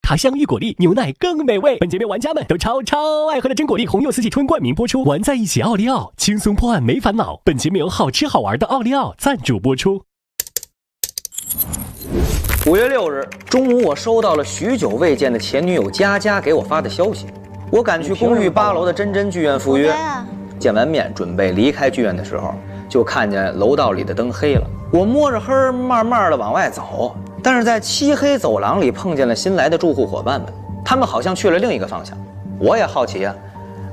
茶香芋果粒，牛奶更美味。本节目玩家们都超爱喝的真果粒红柚四季春冠名播出，玩在一起奥利奥，轻松破案没烦恼。本节目由好吃好玩的奥利奥赞助播出。5月6日中午，我收到了许久未见的前女友佳佳给我发的消息。我赶去公寓8楼的真真剧院赴约，见完面准备离开剧院的时候，就看见楼道里的灯黑了。我摸着黑慢慢的往外走，但是在漆黑走廊里碰见了新来的住户伙伴们，他们好像去了另一个方向。我也好奇啊，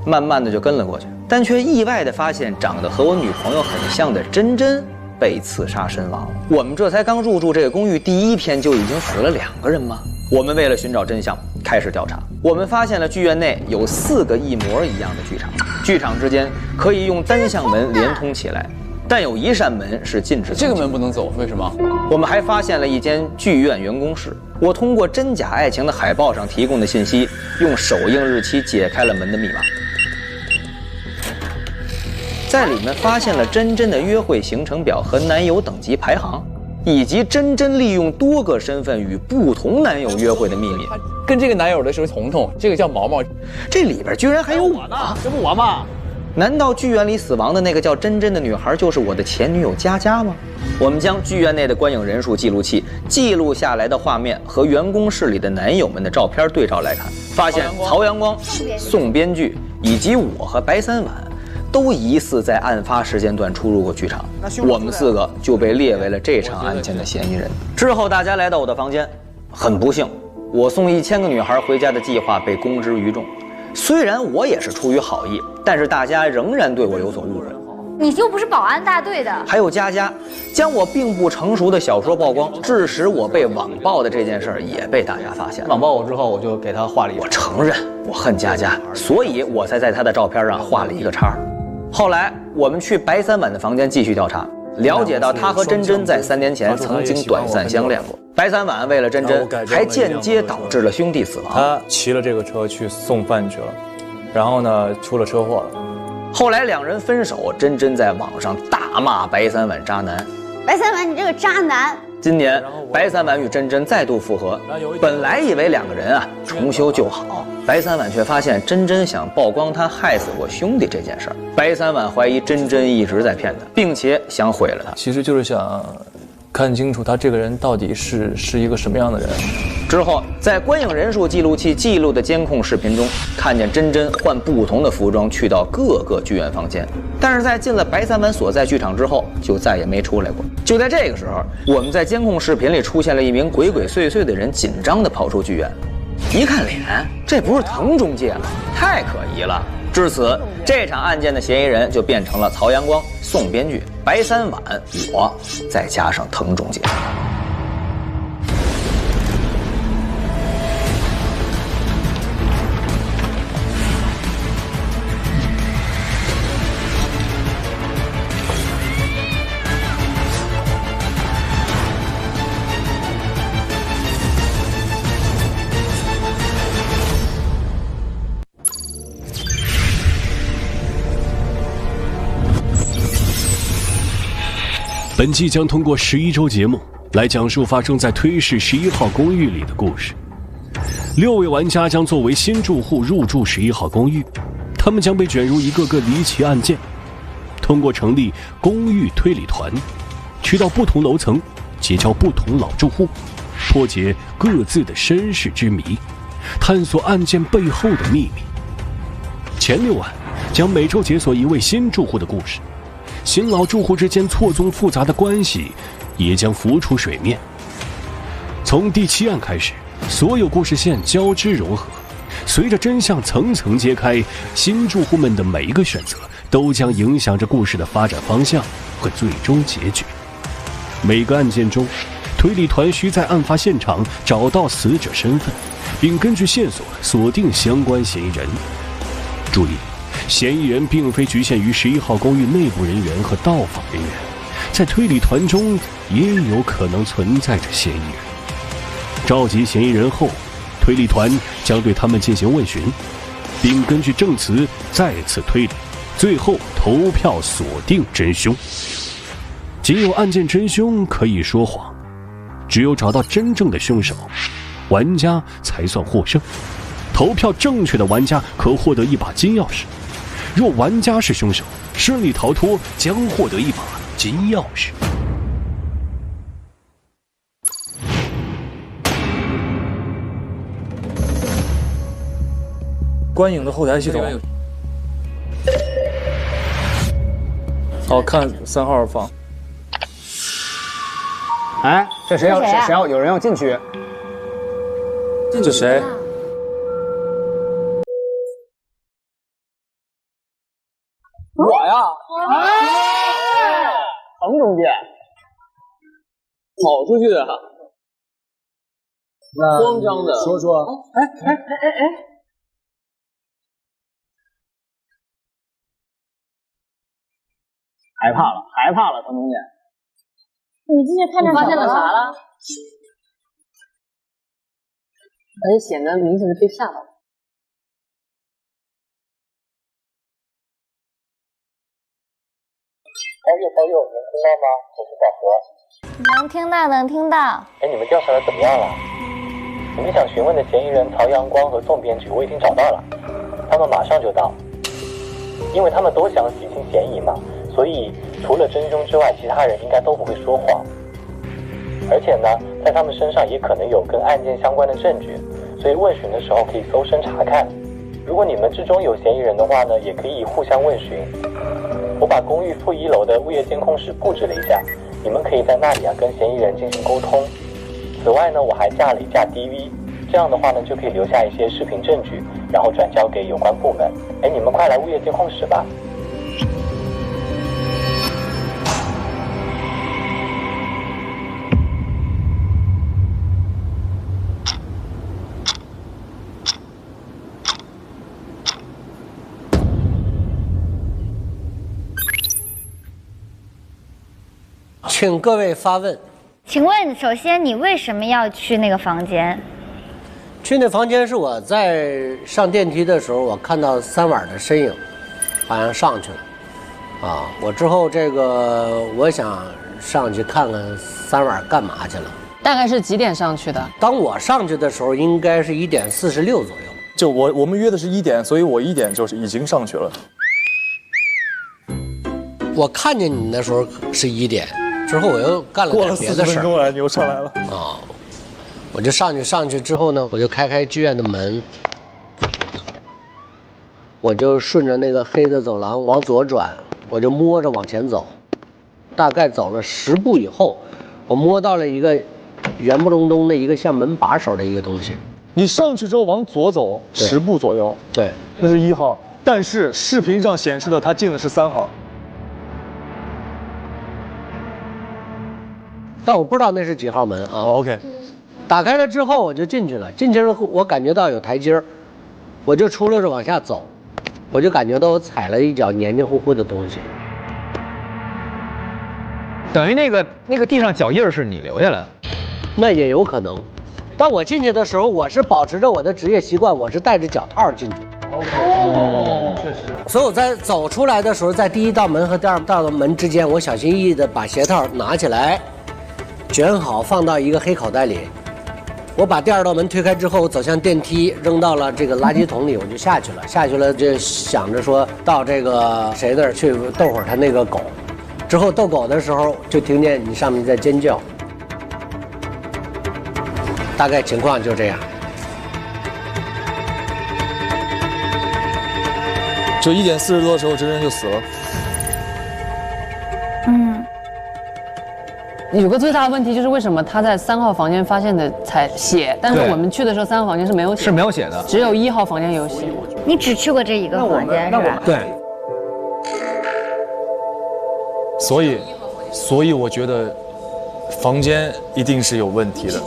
慢慢的就跟了过去，但却意外的发现长得和我女朋友很像的真真被刺杀身亡了。我们这才刚入住这个公寓第1天就已经死了2个人吗？我们为了寻找真相开始调查，我们发现了剧院内有4个一模一样的剧场，剧场之间可以用单向门连通起来，但有1扇门是禁止的。这个门不能走，为什么？我们还发现了一间剧院员工室。我通过真假爱情的海报上提供的信息，用手印日期解开了门的密码，在里面发现了真真的约会行程表和男友等级排行，以及真真利用多个身份与不同男友约会的秘密。跟这个男友的是彤彤，这个叫毛毛，这里边居然还有我呢，这不我吗？难道剧院里死亡的那个叫真真的女孩就是我的前女友佳佳吗？我们将剧院内的观影人数记录器记录下来的画面和员工室里的男友们的照片对照来看，发现曹阳光、宋编剧以及我和白三晚都疑似在案发时间段出入过剧场，我们4个就被列为了这场案件的嫌疑人。之后大家来到我的房间，很不幸，我送1000个女孩回家的计划被公之于众。虽然我也是出于好意，但是大家仍然对我有所误会。你又不是保安大队的。还有佳佳将我并不成熟的小说曝光，致使我被网暴的这件事儿也被大家发现。网暴我之后，我就给他画了一。我承认我恨佳佳，所以我才在她的照片上画了一个叉。后来我们去白三晚的房间继续调查，了解到他和真真在3年前曾经短暂相恋过。白三晚为了真真，还间接导致了兄弟死亡。他骑了这个车去送饭去了，然后呢出了车祸了。后来2人分手，真真在网上大骂白三晚渣男。白三晚，你这个渣男！今年白三晚与真真再度复合，本来以为2个人重修旧好，白三晚却发现真真想曝光他害死过兄弟这件事儿。白三晚怀疑真真一直在骗他，并且想毁了他。其实就是想看清楚他这个人到底是一个什么样的人。之后在观影人数记录器记录的监控视频中，看见真真换不同的服装去到各个剧院房间，但是在进了白三晚所在剧场之后就再也没出来过。就在这个时候，我们在监控视频里出现了一名鬼鬼祟祟的人，紧张地跑出剧院，一看脸，这不是滕中介吗？太可疑了。至此，这场案件的嫌疑人就变成了曹阳光、宋编剧、白三晚，我再加上滕中介。本季将通过11周节目来讲述发生在推市11号公寓里的故事。6位玩家将作为新住户入住11号公寓，他们将被卷入一个个离奇案件。通过成立公寓推理团，去到不同楼层，结交不同老住户，破解各自的身世之谜，探索案件背后的秘密。前6晚将每周解锁一位新住户的故事，新老住户之间错综复杂的关系也将浮出水面。从第7案开始，所有故事线交织融合，随着真相层层揭开，新住户们的每一个选择都将影响着故事的发展方向和最终结局。每个案件中，推理团需在案发现场找到死者身份，并根据线索锁定相关嫌疑人。注意，嫌疑人并非局限于11号公寓内部人员和到访人员，在推理团中也有可能存在着嫌疑人。召集嫌疑人后，推理团将对他们进行问询，并根据证词再次推理，最后投票锁定真凶。仅有案件真凶可以说谎，只有找到真正的凶手，玩家才算获胜。投票正确的玩家可获得一把金钥匙，若玩家是凶手，顺利逃脱将获得一把金钥匙。观影的后台系统。好看3号房。哎，这谁要有人要进去？这谁？我呀！彭中介，跑出去的，那慌张的说说。害怕了，彭中介。你进去看见发现了啥了？而且显得明显的被吓到了。朋友，能听到吗？我是小何。能听到。哎，你们调查的怎么样了？你们想询问的嫌疑人曹阳光和宋编剧我已经找到了，他们马上就到。因为他们都想洗清嫌疑嘛，所以除了真凶之外，其他人应该都不会说谎。而且呢，在他们身上也可能有跟案件相关的证据，所以问询的时候可以搜身查看。如果你们之中有嫌疑人的话呢，也可以互相问询。我把公寓负1楼的物业监控室布置了一下，你们可以在那里跟嫌疑人进行沟通。此外呢，我还架了一架 DV， 这样的话呢，就可以留下一些视频证据，然后转交给有关部门。哎，你们快来物业监控室吧。请各位发问。请问，首先你为什么要去那个房间？去那房间是我在上电梯的时候，我看到3晚的身影，好像上去了。啊，我之后我想上去看看3晚干嘛去了。大概是几点上去的？当我上去的时候，应该是1点46左右。就我们约的是1点，所以我1点就是已经上去了。我看见你的时候是1点。之后我又干了点别的事儿，过了40分钟你又上来了啊！我就上去之后呢，我就开剧院的门，我就顺着那个黑的走廊往左转，我就摸着往前走，大概走了10步以后，我摸到了一个圆不隆咚的一个像门把手的一个东西。你上去之后往左走10步左右，对，那是1号，但是视频上显示的他进的是3号。但我不知道那是几号门啊。OK， 打开了之后我就进去了，进去了我感觉到有台阶儿，我就出溜着往下走，我就感觉到我踩了一脚黏黏糊糊的东西。等于那个地上脚印是你留下来的？那也有可能。当我进去的时候，我是保持着我的职业习惯，我是戴着脚套进去。确实。所以我在走出来的时候，在第1道门和第2道门之间，我小心翼翼地把鞋套拿起来。卷好放到一个黑口袋里，我把第2道门推开之后，走向电梯，扔到了这个垃圾桶里，我就下去了。下去了就想着说到这个谁那儿去逗会儿他那个狗，之后逗狗的时候就听见你上面在尖叫，大概情况就这样。就1点40多的时候，真人就死了。有个最大的问题就是为什么他在3号房间发现的才血，但是我们去的时候3号房间是没有血，是没有血的，只有1号房间有血。你只去过这一个房间是吧？对。所以我觉得房间一定是有问题的。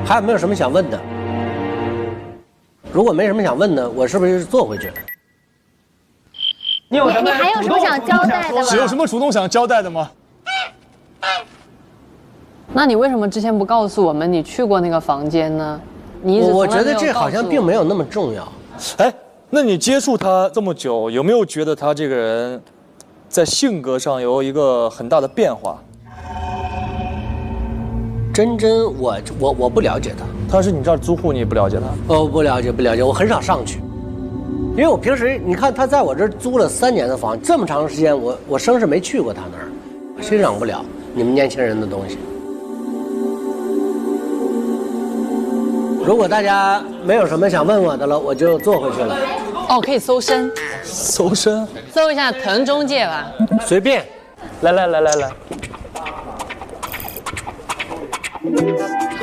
还有没有什么想问的？如果没什么想问的，我是不是坐回去？你还有什么想交代的吗？有什么主动想交代的吗？那你为什么之前不告诉我们你去过那个房间呢？我觉得这好像并没有那么重要。哎，那你接触他这么久，有没有觉得他这个人在性格上有一个很大的变化？真真，我不了解他。他是你这儿租户，你也不了解他？哦，不了解，我很少上去，因为我平时你看他在我这儿租了3年的房，这么长时间，我生是没去过他那儿，欣赏不了你们年轻人的东西。如果大家没有什么想问我的了，我就坐回去了。哦，可以搜身，搜身，搜一下藤中介吧。随便，来。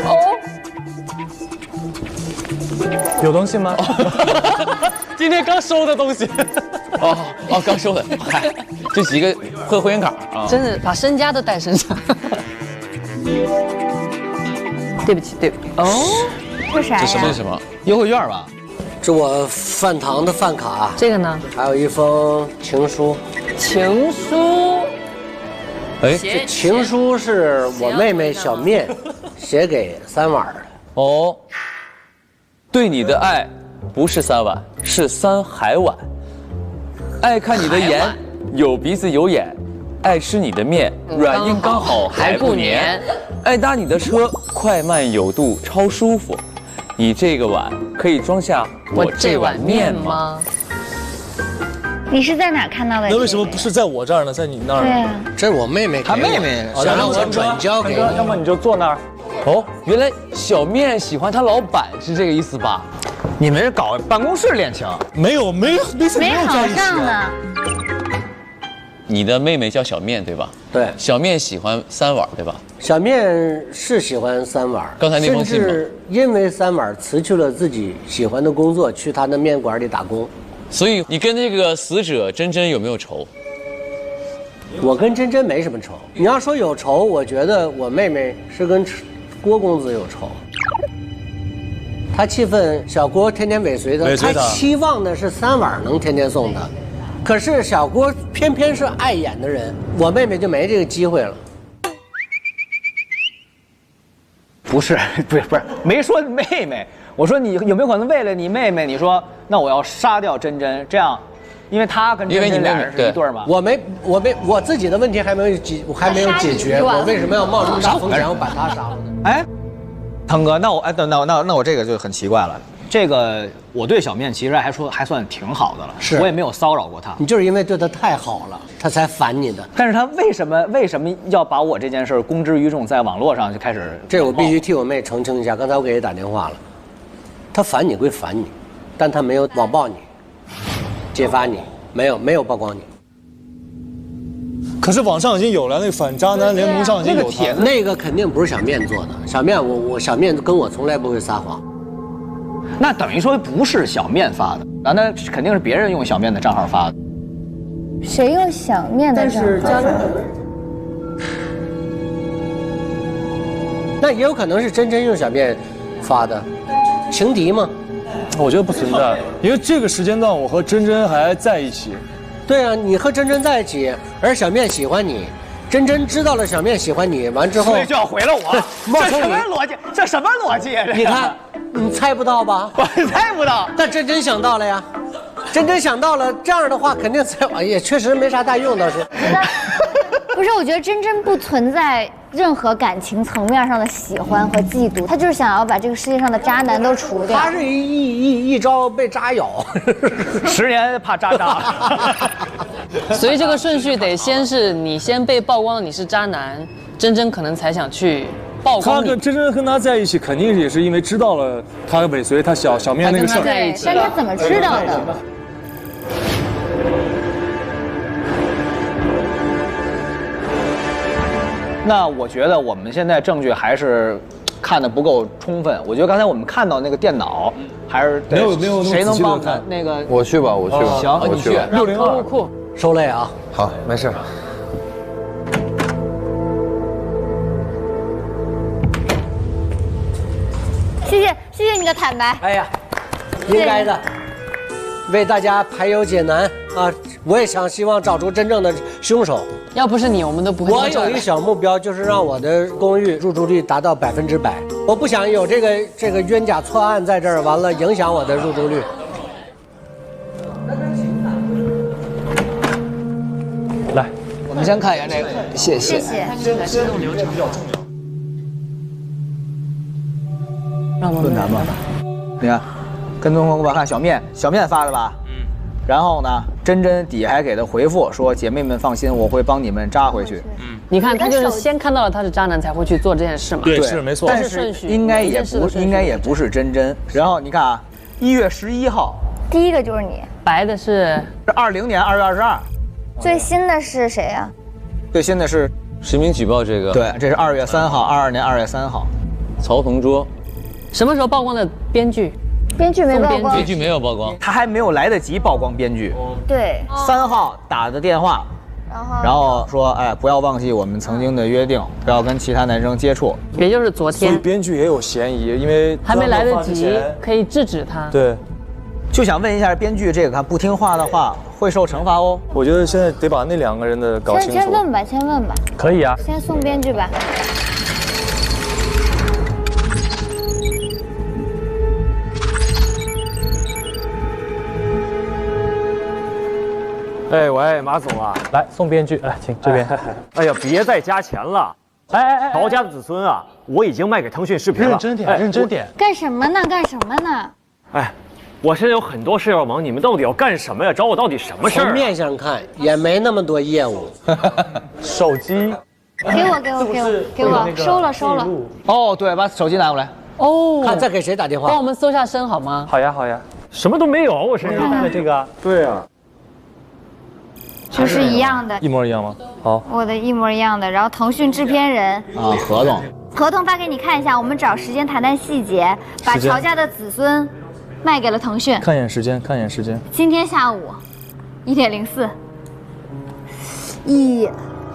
哦，有东西吗？今天刚收的东西。哦，刚收的，嗨，这几个会会员卡啊，真的把身家都带身上。对不起。哦，这啥呀？这是什么？优惠券吧？这我饭堂的饭卡，这个呢？还有一封情书。情书。哎，这情书是我妹妹小面写给3碗的。哦，对你的爱不是3碗，是3海碗。爱看你的颜，有鼻子有眼；爱吃你的面，软硬刚好还不黏；爱搭你的车，快慢有度超舒服。你这个碗可以装下我这碗面吗？你是在哪看到的？那为什么不是在我这儿呢？在你那儿？对啊，这是我妹妹给我，她妹妹想让我转交给你。要么你就坐那儿。哦，原来小面喜欢他老板是这个意思吧？你们搞办公室恋情？没有没考上呢。你的妹妹叫小面对吧？对，小面喜欢3碗对吧？小面是喜欢3碗，刚才那封信吗？甚至因为3碗辞去了自己喜欢的工作，去他的面馆里打工。所以你跟这个死者真真有没有仇？我跟真真没什么仇。你要说有仇，我觉得我妹妹是跟郭公子有仇。他气愤小郭天天尾随他，他期望的是3碗能天天送他，可是小郭偏偏是碍眼的人，我妹妹就没这个机会了。不是，没说妹妹，我说你有没有可能为了你妹妹，你说那我要杀掉真真，这样，因为他跟真真俩人是一对儿嘛。我自己的问题还没有解决，我为什么要冒这么大风险我把他杀了呢？哎，腾哥，那我这个就很奇怪了。这个我对小面其实还算挺好的了，是我也没有骚扰过他。你就是因为对他太好了，他才烦你的。但是他为什么要把我这件事公之于众，在网络上就开始？这我必须替我妹澄清一下，刚才我给她打电话了，他烦你归烦你，但他没有网暴你，揭发你，没有曝光你。可是网上已经有了，那个反渣男联盟上已经有帖，那个肯定不是小面做的。小面小面跟我从来不会撒谎。那等于说不是小面发的，那肯定是别人用小面的账号发的。谁用小面的账号？那也有可能是真真用小面发的，情敌吗？我觉得不存在，因为这个时间段我和真真还在一起。对啊，你和真真在一起，而小面喜欢你，真真知道了小面喜欢你，完之后所以就要回了我。这什么逻辑？这什么逻辑啊？你看，你猜不到吧？我猜不到。但真真想到了呀，真真想到了，这样的话肯定也确实没啥大用，倒是。不是，我觉得真真不存在任何感情层面上的喜欢和嫉妒，他就是想要把这个世界上的渣男都除掉。他是一招被渣咬，10年怕渣渣。所以这个顺序得先是你先被曝光你是渣男，真真可能才想去曝光你。他跟真真跟他在一起，肯定也是因为知道了他尾随他小面那个事儿。对，但他怎么知道的？那我觉得我们现在证据还是看得不够充分。我觉得刚才我们看到那个电脑，还是没有谁能帮那个？我去吧。行，你去。602库收类啊。好，没事。谢谢你的坦白。哎呀，应该的，为大家排忧解难啊！我也希望找出真正的凶手。要不是你，我们都不会。我有一个小目标，就是让我的公寓入住率达到100%。我不想有这个冤假错案在这儿，完了影响我的入住率。来，我们先看一眼这个，谢谢。谢。流程比较重要。让我们论坛吧，你看，跟踪我看小面发的吧？然后呢，真真底还给他回复说：“姐妹们放心，我会帮你们扎回去。”你看他就是先看到了他是渣男才会去做这件事嘛。对，是没错。但是应该也不是真真。然后你看啊，1月11号，第一个就是你，白的是20年2月22。最新的是谁呀？最新的是实名举报这个。对，这是2月3号，22年2月3号，曹同桌。什么时候曝光的编剧？编剧没曝光，编剧没有曝光，他还没有来得及曝光编剧。对，3号打的电话，然后说，哎，不要忘记我们曾经的约定，不要跟其他男生接触。也就是昨天。所以编剧也有嫌疑，因为还没来得及可以制止他。对，就想问一下编剧，这个看不听话的话会受惩罚哦。我觉得现在得把那2个人的搞清楚。先问吧。可以啊。先送编剧吧。哎喂，马总啊，来送编剧，来，请这边。哎呀，别再加钱了！哎，曹家的子孙啊，我已经卖给腾讯视频了。认真点。干什么呢？哎，我现在有很多事要忙，你们到底要干什么呀？找我到底什么事儿？从面相看，也没那么多业务。手机。给我，收了。哦，对，把手机拿过来。哦，看再给谁打电话？帮我们搜下身好吗？好呀。什么都没有，我身上看这个。对啊。就是一样的，一模一样吗？好，我的一模一样的。然后腾讯制片人啊，合同发给你看一下，我们找时间谈细节，把乔家的子孙卖给了腾讯。看一眼时间。今天下午1点04。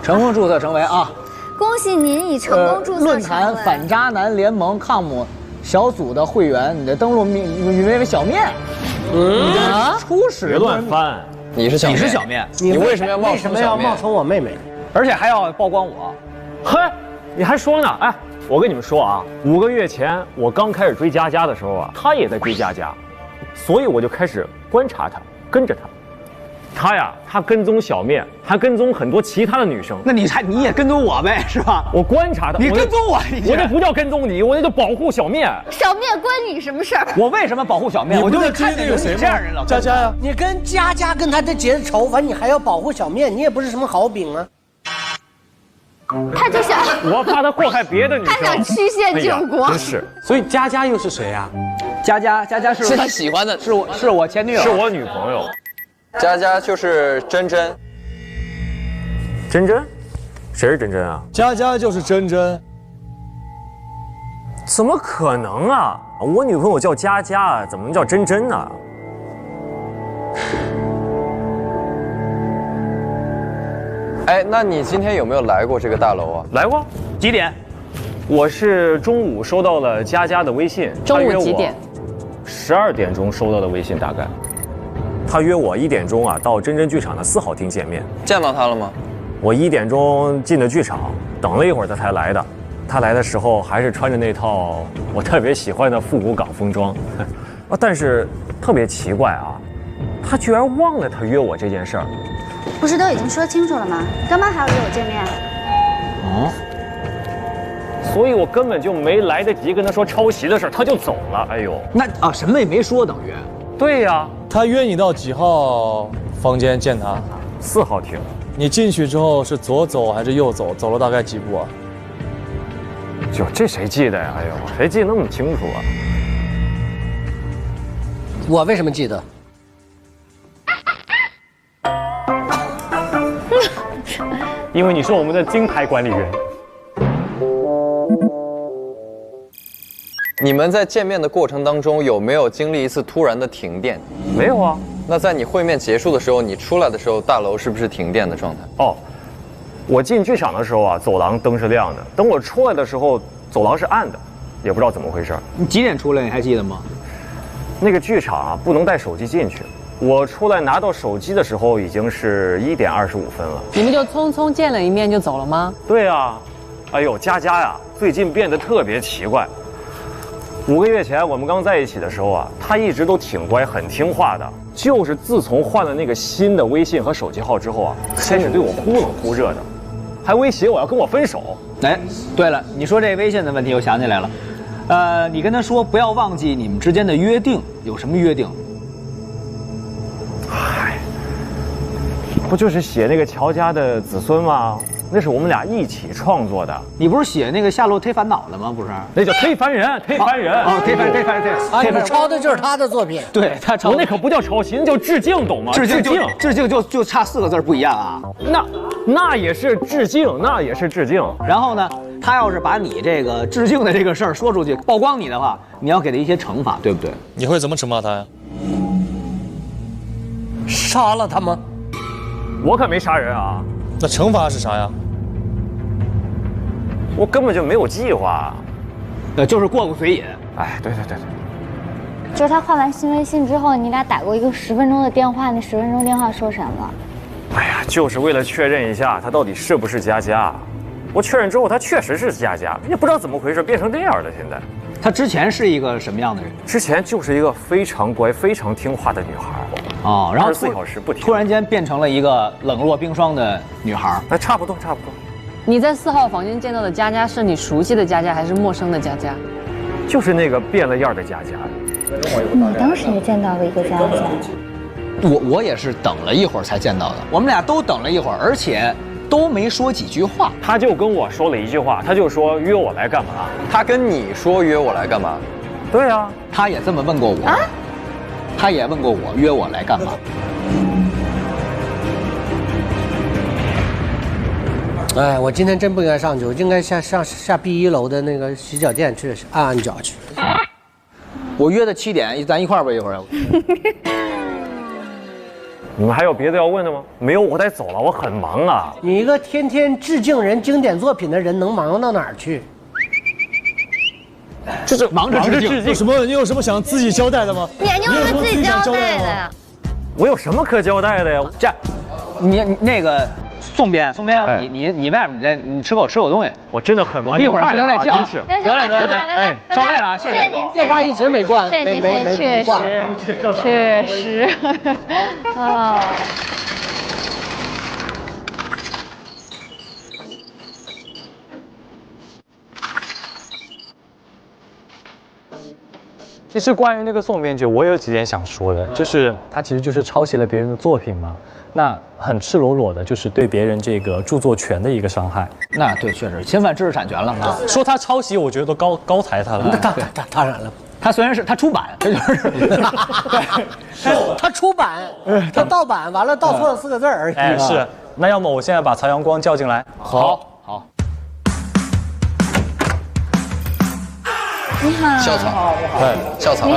成功注册成为啊！恭喜您已成功注册论坛反渣男联盟抗姆小组的会员，你的登录名为小面。初始别乱翻。你是小面，你为什么要冒充我妹妹？而且还要曝光我？嘿，你还说呢？哎，我跟你们说啊，5个月前我刚开始追佳佳的时候啊，她也在追佳佳，所以我就开始观察她，跟着她。她跟踪小面，还跟踪很多其他的女生。那你也跟踪我呗，是吧？我观察她，你跟踪我，我这不叫跟踪你，我那叫保护小面。小面关你什么事儿？我为什么保护小面？我就是看见有谁这样人了。佳佳呀，你跟佳佳跟他结的仇，完你还要保护小面，你也不是什么好饼啊。他就想，我怕他祸害别的女生，他想曲线救国。真是。所以佳佳又是谁呀？佳佳是他喜欢的，是我前女友，是我女朋友。佳佳就是真真。真真？谁是真真啊？佳佳就是真真。怎么可能啊？我女朋友叫佳佳，怎么能叫真真呢？哎，那你今天有没有来过这个大楼啊？来过。几点？我是中午收到了佳佳的微信。中午几点？12点钟收到的微信，大概。他约我1点钟啊，到真真剧场的4号厅见面。见到他了吗？我1点钟进的剧场，等了一会儿他才来的。他来的时候还是穿着那套我特别喜欢的复古港风装，但是特别奇怪啊，他居然忘了他约我这件事儿。不是都已经说清楚了吗？干嘛还要约我见面？所以我根本就没来得及跟他说抄袭的事儿，他就走了。哎呦，那什么也没说，等于。对呀，他约你到几号房间见他？4号厅。你进去之后是左走还是右走？走了大概几步啊？就这谁记得呀？哎呦，谁记得那么清楚啊？我为什么记得？因为你是我们的金牌管理员。你们在见面的过程当中有没有经历一次突然的停电？没有啊。那在你会面结束的时候，你出来的时候，大楼是不是停电的状态？哦，我进剧场的时候啊，走廊灯是亮的；等我出来的时候，走廊是暗的，也不知道怎么回事。你几点出来？你还记得吗？那个剧场啊，不能带手机进去，我出来拿到手机的时候已经是1点25分了。你们就匆匆见了一面就走了吗？对啊，哎呦，佳佳呀，最近变得特别奇怪。5个月前我们刚在一起的时候啊，她一直都挺乖、很听话的。就是自从换了那个新的微信和手机号之后啊，开始对我忽冷忽热的，还威胁我要跟我分手。哎，对了，你说这微信的问题，我想起来了。你跟他说不要忘记你们之间的约定，有什么约定？嗨，不就是写那个乔家的子孙吗？那是我们俩一起创作的。你不是写那个夏洛忒烦恼了吗？不是，那叫忒烦人，忒烦人。哦，忒烦啊！你抄的就是他的作品。对他抄，我那可不叫抄袭，那叫致敬，懂吗？致敬就差4个字不一样啊。那也是致敬，那也是致敬。然后呢，他要是把你这个致敬的这个事儿说出去，曝光你的话，你要给他一些惩罚，对不对？你会怎么惩罚他呀？杀了他吗？我可没杀人啊。那惩罚是啥呀？我根本就没有计划。就是过过嘴瘾。哎，对。就是他换完新微信之后，你俩打过一个10分钟的电话，那10分钟电话说什么？哎呀，就是为了确认一下他到底是不是佳佳。我确认之后，他确实是佳佳，也不知道怎么回事变成这样了。现在，他之前是一个什么样的人？之前就是一个非常乖、非常听话的女孩。哦，然后24小时不停，突然间变成了一个冷若冰霜的女孩。那差不多。你在4号房间见到的佳佳是你熟悉的佳佳还是陌生的佳佳？就是那个变了样的佳佳。你当时也见到了一个佳佳。我也是等了一会儿才见到的，我们俩都等了一会儿，而且都没说几句话。他就跟我说了一句话，他就说约我来干嘛？他跟你说约我来干嘛？对啊，他也这么问过我。啊？他也问过我约我来干嘛？哎，我今天真不应该上去，我应该下 B1楼的那个洗脚店去按脚去。我约的7点，咱一块儿吧一会儿。你们还有别的要问的吗？没有，我得走了，我很忙啊。你一个天天致敬人经典作品的人，能忙到哪儿去？就是忙着致敬。你有什么想自己交代的吗？你有什么自己交代的呀？我有什么可交代的呀？这样，你那个宋编，你外面你吃口东西。我真的很忙，一会儿得来叫。得来，哎，稍累了啊，谢谢。电话一直没挂，确实啊。其实关于那个宋编剧，我有几点想说的，就是他其实就是抄袭了别人的作品嘛，那很赤裸裸的就是对别人这个著作权的一个伤害。那对，确实侵犯知识产权了啊。说他抄袭，我觉得都高抬他了。当然了，他虽然是他出版，这就是对，他出版，他盗版，完了盗错了4个字而已。哎，是。那要么我现在把曹阳光叫进来。好。你好，校草，对，校草，你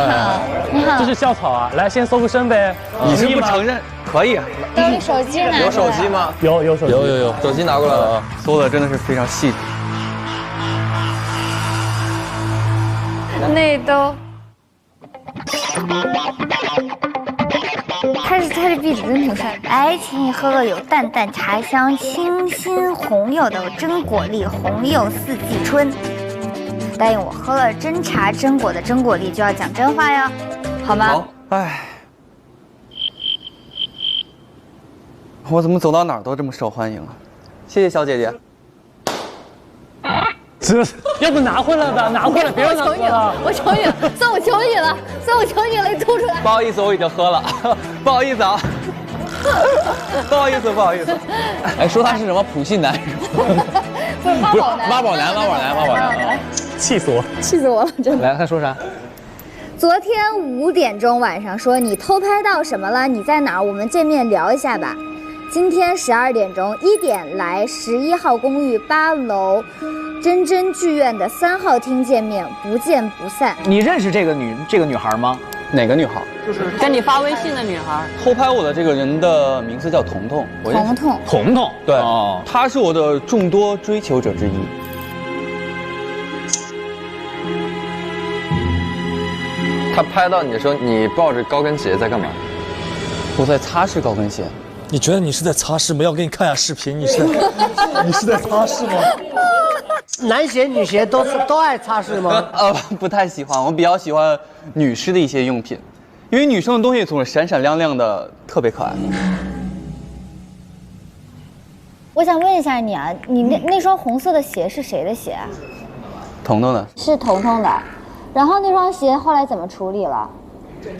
好，这是校草啊，来先搜个身呗。你是不承认？可以。有手机拿。有手机吗？有手机，有，手机拿过来了，搜的真的是非常细致。那都。他这壁纸真挺帅。来，请你喝个有淡淡茶香、清新红柚的真果粒红柚四季春。答应我，喝了真茶真果的真果粒就要讲真话哟，好吗？好。哎，我怎么走到哪儿都这么受欢迎啊？谢谢小姐姐。要不拿回来吧，拿回来，别让他喝了。我求你了，算我求你了，你吐出来。不好意思，我已经喝了，不好意思啊。不好意思。哎，说他是什么普信男是吗？不是妈宝男。气死我了，真的。来，他说啥？昨天5点钟晚上说你偷拍到什么了？你在哪儿？我们见面聊一下吧。今天12点钟1点来11号公寓8楼真真剧院的3号厅见面，不见不散。你认识这个女孩吗？哪个女孩？就是跟你发微信的女孩。偷拍我的这个人的名字叫彤彤。彤彤，对，她是我的众多追求者之一。他拍到你的时候，你抱着高跟鞋在干嘛？我在擦拭高跟鞋。你觉得你是在擦拭吗？要给你看一下视频，你是在擦拭吗？男鞋、女鞋都爱擦拭吗？不太喜欢，我比较喜欢女士的一些用品，因为女生的东西总是闪闪亮亮的，特别可爱。我想问一下你啊，你那双红色的鞋是谁的鞋啊？彤彤的。是彤彤的。然后那双鞋后来怎么处理了？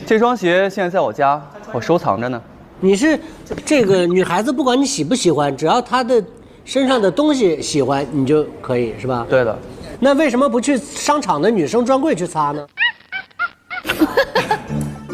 这双鞋现在在我家，我收藏着呢。你是这个女孩子，不管你喜不喜欢，只要她的身上的东西喜欢，你就可以是吧？对的。那为什么不去商场的女生专柜去擦呢？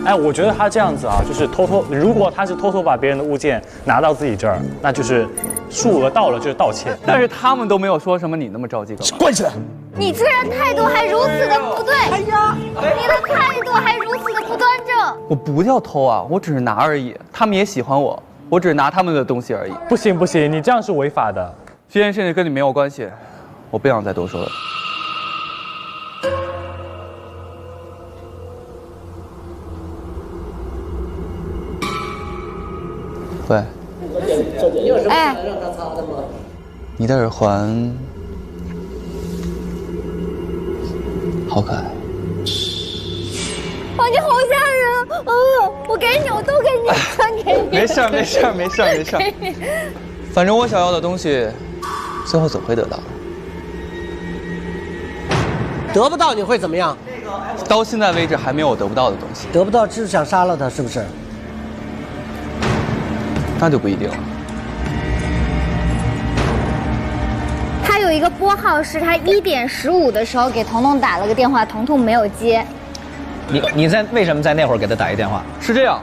哎，我觉得他这样子啊，就是如果他是偷偷把别人的物件拿到自己这儿，那就是数额到了就是盗窃。但是他们都没有说什么你那么着急干嘛？关起来！你这人态度还如此的不对！哎呀，你的态度还如此的不端正！我不叫偷啊，我只是拿而已。他们也喜欢我，我只是拿他们的东西而已。不行不行，你这样是违法的。这件事情跟你没有关系，我不想再多说了。喂，你有什么想让他擦的吗？你的耳环好可爱。哇，你好吓人！我给你，我都给你，全给你。没事没事没事没事，反正我想要的东西，最后总会得到。得不到你会怎么样？到现在为止还没有我得不到的东西。得不到就是想杀了他，是不是？那就不一定了。他有一个拨号是他1点15的时候给彤彤打了个电话，彤彤没有接。你为什么在那会儿给他打一电话？是这样，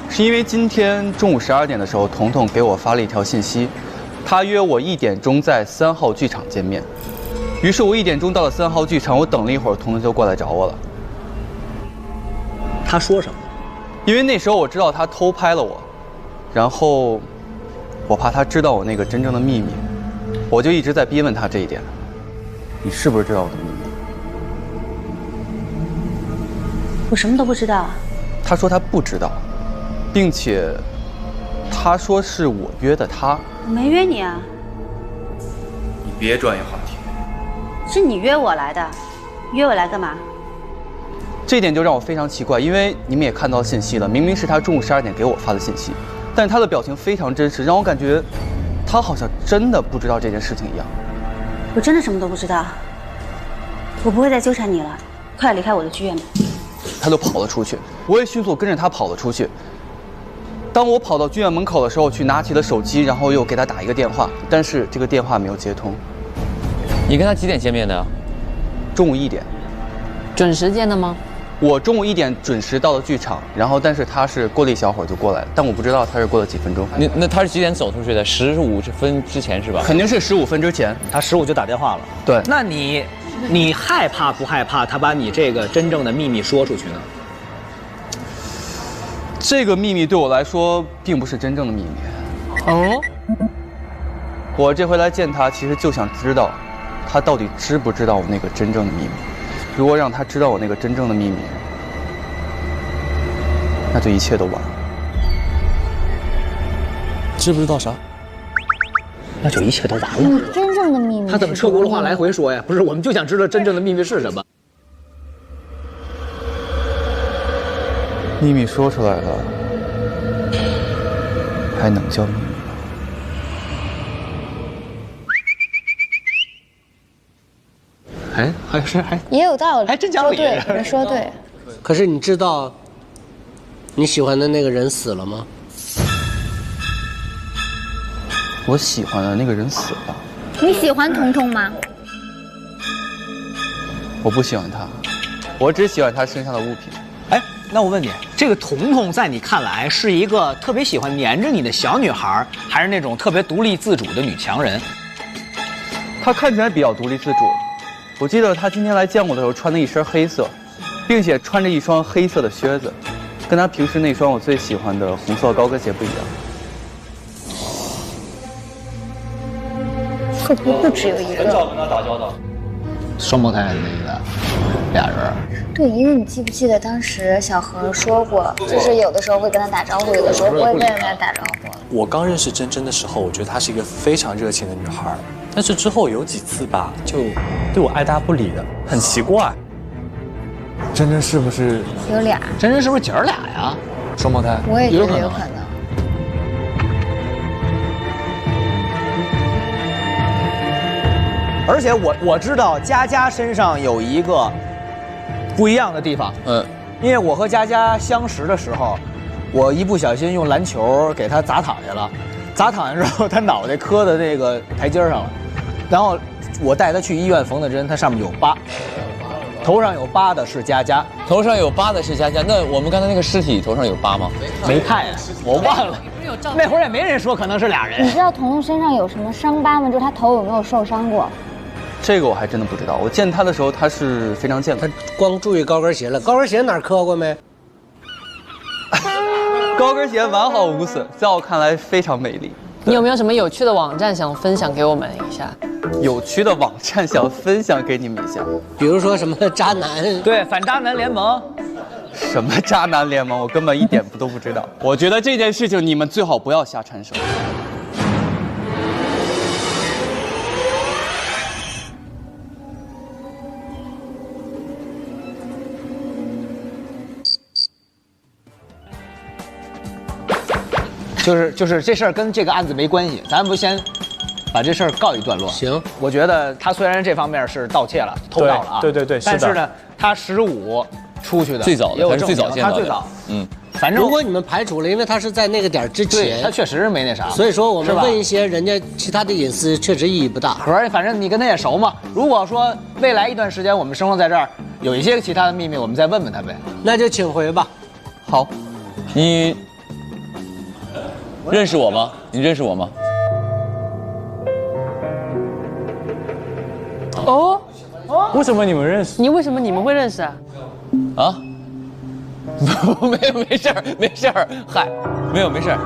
是因为今天中午12点的时候，彤彤给我发了一条信息，他约我1点钟在3号剧场见面。于是我1点钟到了3号剧场，我等了一会儿，彤彤就过来找我了。他说什么？因为那时候我知道他偷拍了我，然后我怕他知道我那个真正的秘密，我就一直在逼问他这一点。你是不是知道我的秘密？我什么都不知道。他说他不知道，并且他说是我约的他。我没约你啊。你别转移话题。是你约我来的，约我来干嘛？这点就让我非常奇怪，因为你们也看到信息了，明明是他中午12点给我发的信息，但他的表情非常真实，让我感觉他好像真的不知道这件事情一样。我真的什么都不知道，我不会再纠缠你了，快离开我的剧院吧。他就跑了出去，我也迅速跟着他跑了出去。当我跑到剧院门口的时候，去拿起了手机，然后又给他打一个电话，但是这个电话没有接通。你跟他几点见面的？中午1点。准时见的吗？我中午1点准时到了剧场，然后但是他是过了一小会儿就过来了，但我不知道他是过了几分钟。那他是几点走出去的？15分之前是吧？肯定是15分之前，他15就打电话了。对，那你害怕不害怕他把你这个真正的秘密说出去呢？这个秘密对我来说并不是真正的秘密。哦，我这回来见他，其实就想知道，他到底知不知道我那个真正的秘密。如果让他知道我那个真正的秘密，那就一切都完了。知不知道啥？那就一切都完了。你真正的秘密？他怎么车轱辘话来回说呀？不是，我们就想知道真正的秘密是什么。秘密说出来了，还能叫秘密吗？还也有道理，还真讲理。对，你说对。可是你知道你喜欢的那个人死了吗？我喜欢的那个人死了。你喜欢彤彤吗？我不喜欢他，我只喜欢他身上的物品。哎，那我问你，这个彤彤在你看来是一个特别喜欢黏着你的小女孩，还是那种特别独立自主的女强人？她看起来比较独立自主。我记得她今天来见我的时候穿了一身黑色，并且穿着一双黑色的靴子，跟她平时那双我最喜欢的红色高跟鞋不一样。会不会不只有一个？很少跟她打交道。双胞胎那个俩人。对，因为你记不记得当时小何说过，就是有的时候会跟他打招呼，有的时候不会跟他打招呼。我刚认识珍珍的时候，我觉得她是一个非常热情的女孩，但是之后有几次吧，就对我爱答不理的，很奇怪。珍珍是不是有俩？珍珍是不是姐儿俩呀？双胞胎？我也觉得有可能。而且我知道佳佳身上有一个不一样的地方，因为我和佳佳相识的时候，我一不小心用篮球给她砸躺下了，砸躺下之后，她脑袋磕在那个台阶上了，然后我带她去医院缝的针，她上面有疤，头上有疤的是佳佳，头上有疤的是佳佳。那我们刚才那个尸体头上有疤吗？没看呀，我忘了。那会儿也没人说可能是俩人。你知道彤彤身上有什么伤疤吗？就是他头有没有受伤过？这个我还真的不知道。我见他的时候，他是非常健康。他光注意高跟鞋了，高跟鞋哪儿磕过没？高跟鞋完好无损，在我看来非常美丽。你有没有什么有趣的网站想分享给我们一下？有趣的网站想分享给你们一下，比如说什么渣男？对，反渣男联盟。什么渣男联盟？我根本一点都不知道。我觉得这件事情你们最好不要瞎插手。就是这事儿跟这个案子没关系，咱不先把这事儿告一段落。行，我觉得他虽然这方面是盗窃了、偷盗了啊，对，但是呢，他15出去的，最早的，他是最早见到的，他最早，反正如果你们排除了，因为他是在那个点之前，他确实没那啥，所以说我们问一些人家其他的隐私，确实意义不大。反正你跟他也熟嘛，如果说未来一段时间我们生活在这儿，有一些其他的秘密，我们再问问他呗。那就请回吧。好，你认识我吗？你认识我吗？哦，为什么你们认识？为什么你们会认识啊？啊？没事儿，嗨，没事儿。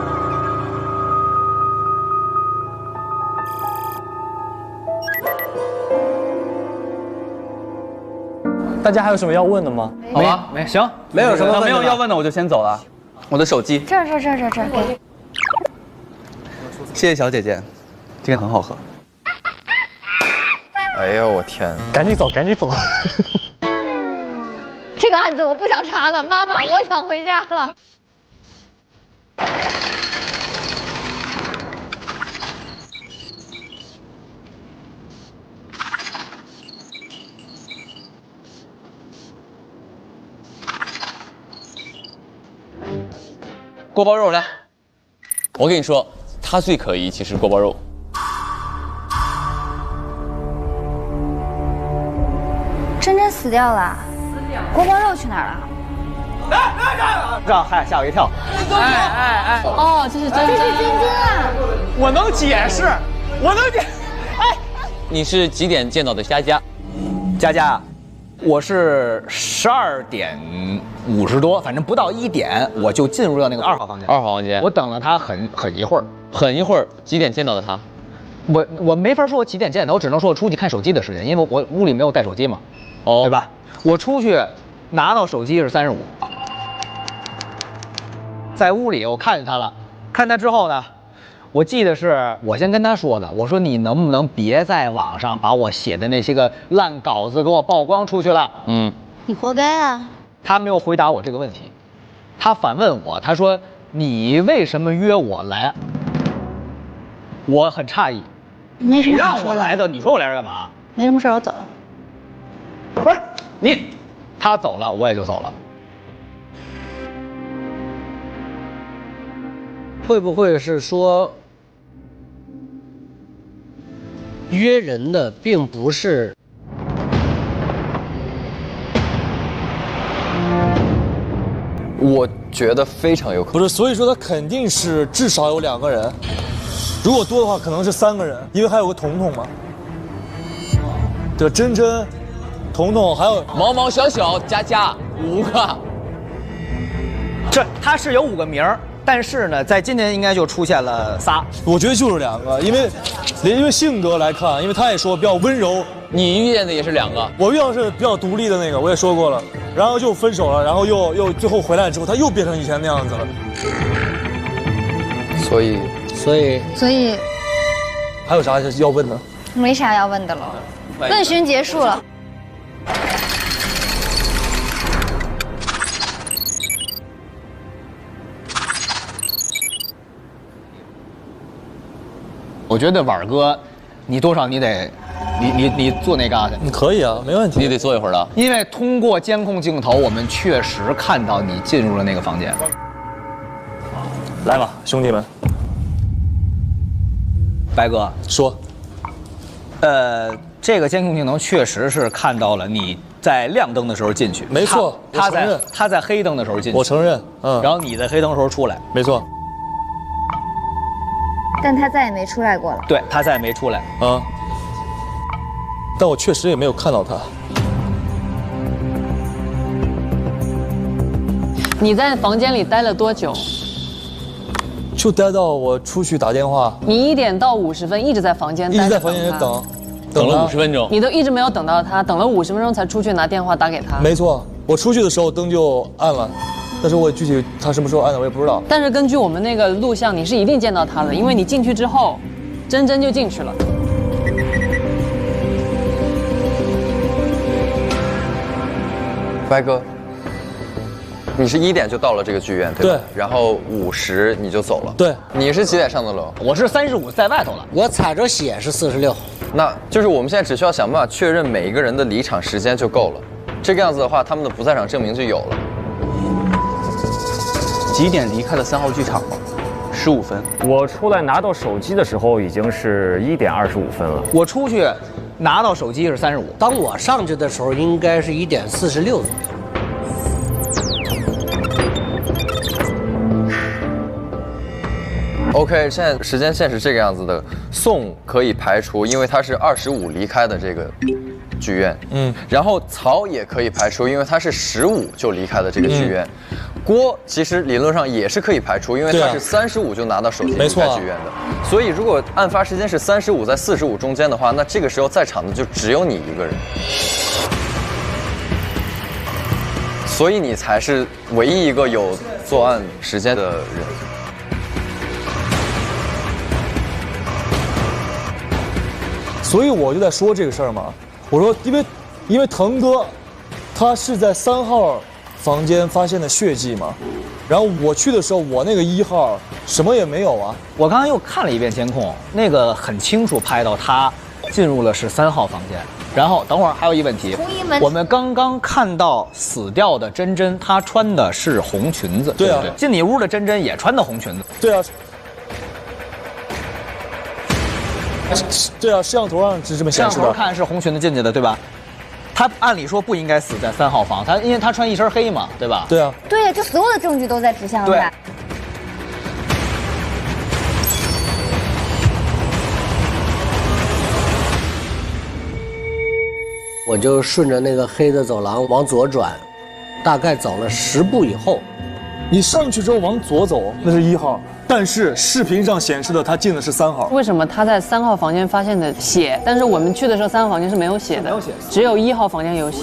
大家还有什么要问的吗？好吧，行，没有什么没有要问的，我就先走了。我的手机。这儿，给。谢谢小姐姐，这个很好喝。哎呦我天！赶紧走！这个案子我不想查了，妈妈，我想回家了。锅包肉来，我跟你说，他最可疑，其实锅包肉。珍珍死掉了，锅包肉去哪儿了？这吓我一跳！哦，这是珍珍啊！我能解释，你是几点见到的佳佳？佳佳，我是12点50多，反正不到1点，我就进入到那个2号房间。2号房间，我等了他很一会儿，几点见到的他？我没法说我几点见的，我只能说我出去看手机的时间，因为我屋里没有带手机嘛，对吧？我出去拿到手机是35，在屋里我看见他了，看他之后呢，我记得是我先跟他说的，我说你能不能别在网上把我写的那些个烂稿子给我曝光出去了？你活该啊！他没有回答我这个问题，他反问我，他说你为什么约我来？我很诧异，没什么让我来的，你说我来这干嘛？没什么事，我走了。不是你，他走了，我也就走了。会不会是说约人的并不是？我觉得非常有可能。不是，所以说他肯定是至少有2个人，如果多的话可能是3个人，因为还有个彤彤嘛。对，珍珍、彤彤还有毛毛小小佳佳5个。他是有5个名儿，但是呢，在今年应该就出现了仨。我觉得就是2个，因为性格来看，因为他也说比较温柔。你遇见的也是2个，我遇到是比较独立的那个，我也说过了，然后就分手了，然后又最后回来之后，他又变成以前那样子了。所以还有啥要问的？没啥要问的了，问询结束了。我觉得婉哥，你多少你得，你做那嘎达，你可以啊，没问题。你得坐一会儿了，因为通过监控镜头，我们确实看到你进入了那个房间。来吧，兄弟们。白哥说，这个监控镜头确实是看到了你在亮灯的时候进去，没错，他在黑灯的时候进去，我承认，然后你在黑灯的时候出来，没错。但他再也没出来过了。对，他再也没出来啊。但我确实也没有看到他。你在房间里待了多久？就待到我出去打电话。你1点到50分一直在房间待着，一直在房间里等了50分钟。你都一直没有等到他，等了50分钟才出去拿电话打给他。没错，我出去的时候灯就暗了。但是我具体他什么时候按的我也不知道。但是根据我们那个录像，你是一定见到他的，因为你进去之后，真真就进去了。白哥，你是1点就到了这个剧院，对吧？对。然后50你就走了。对。你是几点上的楼？我是35在外头了。我踩着血是46。那就是我们现在只需要想办法确认每一个人的离场时间就够了。这个样子的话，他们的不在场证明就有了。几点离开了3号剧场吗？15分。我出来拿到手机的时候已经是1点25分了。我出去拿到手机是35。当我上去的时候，应该是1点46左右。OK， 现在时间线是这个样子的，宋可以排除，因为他是25离开的这个剧院。然后曹也可以排除，因为他是15就离开的这个剧院。郭其实理论上也是可以排除，因为他是35就拿到手机离开剧院的。所以如果案发时间是35在45中间的话，那这个时候在场的就只有你一个人，所以你才是唯一一个有作案时间的人。所以我就在说这个事儿嘛，我说因为腾哥，他是在3号房间发现的血迹嘛，然后我去的时候，我那个1号什么也没有啊。我刚刚又看了一遍监控，那个很清楚拍到他进入了是3号房间。然后等会儿还有一问题，我们刚刚看到死掉的珍珍，她穿的是红裙子，对啊，进你屋的珍珍也穿的红裙子，对啊。对啊，摄像头上是这么显示的。摄像头看是红裙子进去的，对吧？他按理说不应该死在3号房，因为他穿一身黑嘛，对吧？对啊。对，就所有的证据都在指向他。我就顺着那个黑的走廊往左转，大概走了10步以后，你上去之后往左走，那是1号。但是视频上显示的他进的是3号。为什么他在3号房间发现的血，但是我们去的时候3号房间是没有血的，没有血，只有1号房间有血。